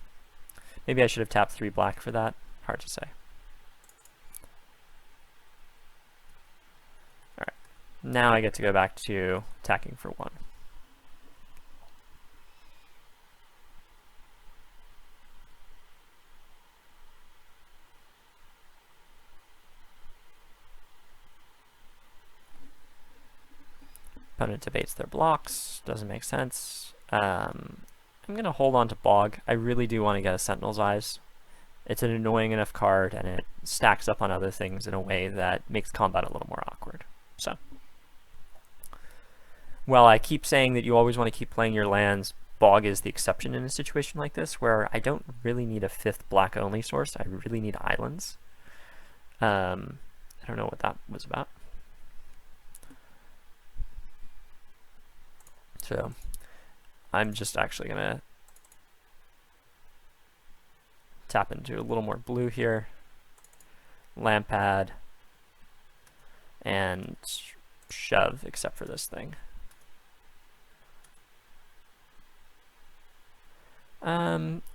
Maybe I should have tapped 3 black for that. Hard to say. Alright. Now I get to go back to attacking for 1. Opponent debates their blocks. Doesn't make sense. I'm going to hold on to Bog. I really do want to get a Sentinel's Eyes. It's an annoying enough card, and it stacks up on other things in a way that makes combat a little more awkward. So, while I keep saying that you always want to keep playing your lands, Bog is the exception in a situation like this, where I don't really need a 5th black-only source. I really need islands. I don't know what that was about. So I'm just actually going to tap into a little more blue here, Lampad, and shove, except for this thing.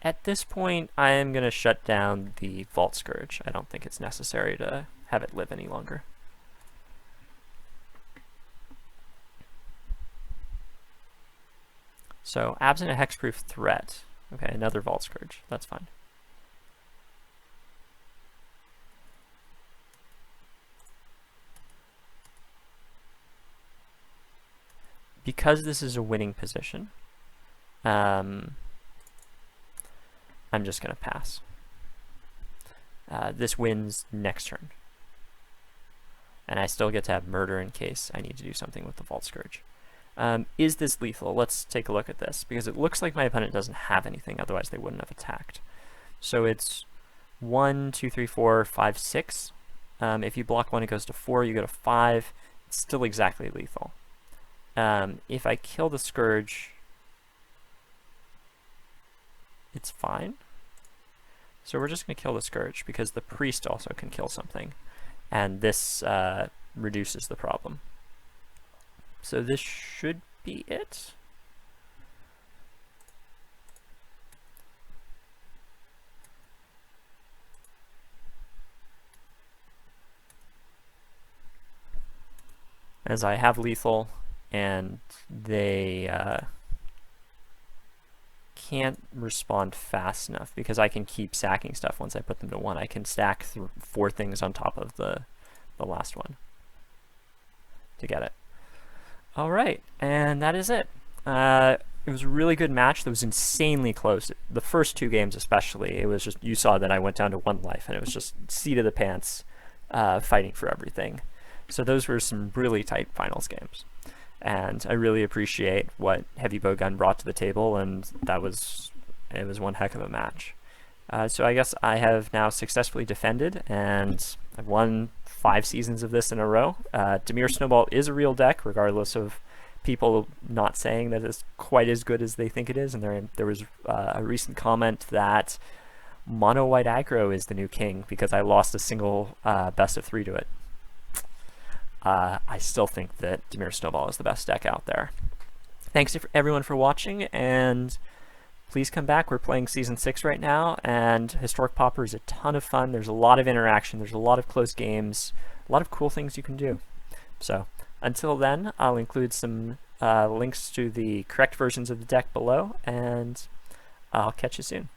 At this point, I am going to shut down the Vault Scourge. I don't think it's necessary to have it live any longer. So, absent a hexproof threat. Okay, another Vault Scourge. That's fine. Because this is a winning position, I'm just going to pass. This wins next turn. And I still get to have murder in case I need to do something with the Vault Scourge. Is this lethal? Let's take a look at this, because it looks like my opponent doesn't have anything, otherwise they wouldn't have attacked. So it's 1, 2, 3, 4, 5, 6. If you block 1, it goes to 4, you go to 5. It's still exactly lethal. If I kill the Scourge, it's fine. So we're just going to kill the Scourge, because the Priest also can kill something, and this reduces the problem. So this should be it. As I have lethal, and they can't respond fast enough, because I can keep sacking stuff once I put them to 1. I can stack 4 things on top of the last one to get it. All right, and that is it. It was a really good match that was insanely close. The first 2 games especially, it was just, you saw that I went down to 1 life, and it was just seat of the pants, fighting for everything. So those were some really tight finals games. And I really appreciate what Heavy Bowgun brought to the table, and it was one heck of a match. So I guess I have now successfully defended, and I've won 5 seasons of this in a row. Dimir Snowball is a real deck, regardless of people not saying that it's quite as good as they think it is, and there was a recent comment that mono white aggro is the new king because I lost a single best of 3 to it. I still think that Dimir Snowball is the best deck out there. Thanks everyone for watching, and please come back. We're playing Season 6 right now, and Historic Pauper is a ton of fun. There's a lot of interaction, there's a lot of close games, a lot of cool things you can do. So until then, I'll include some links to the correct versions of the deck below, and I'll catch you soon.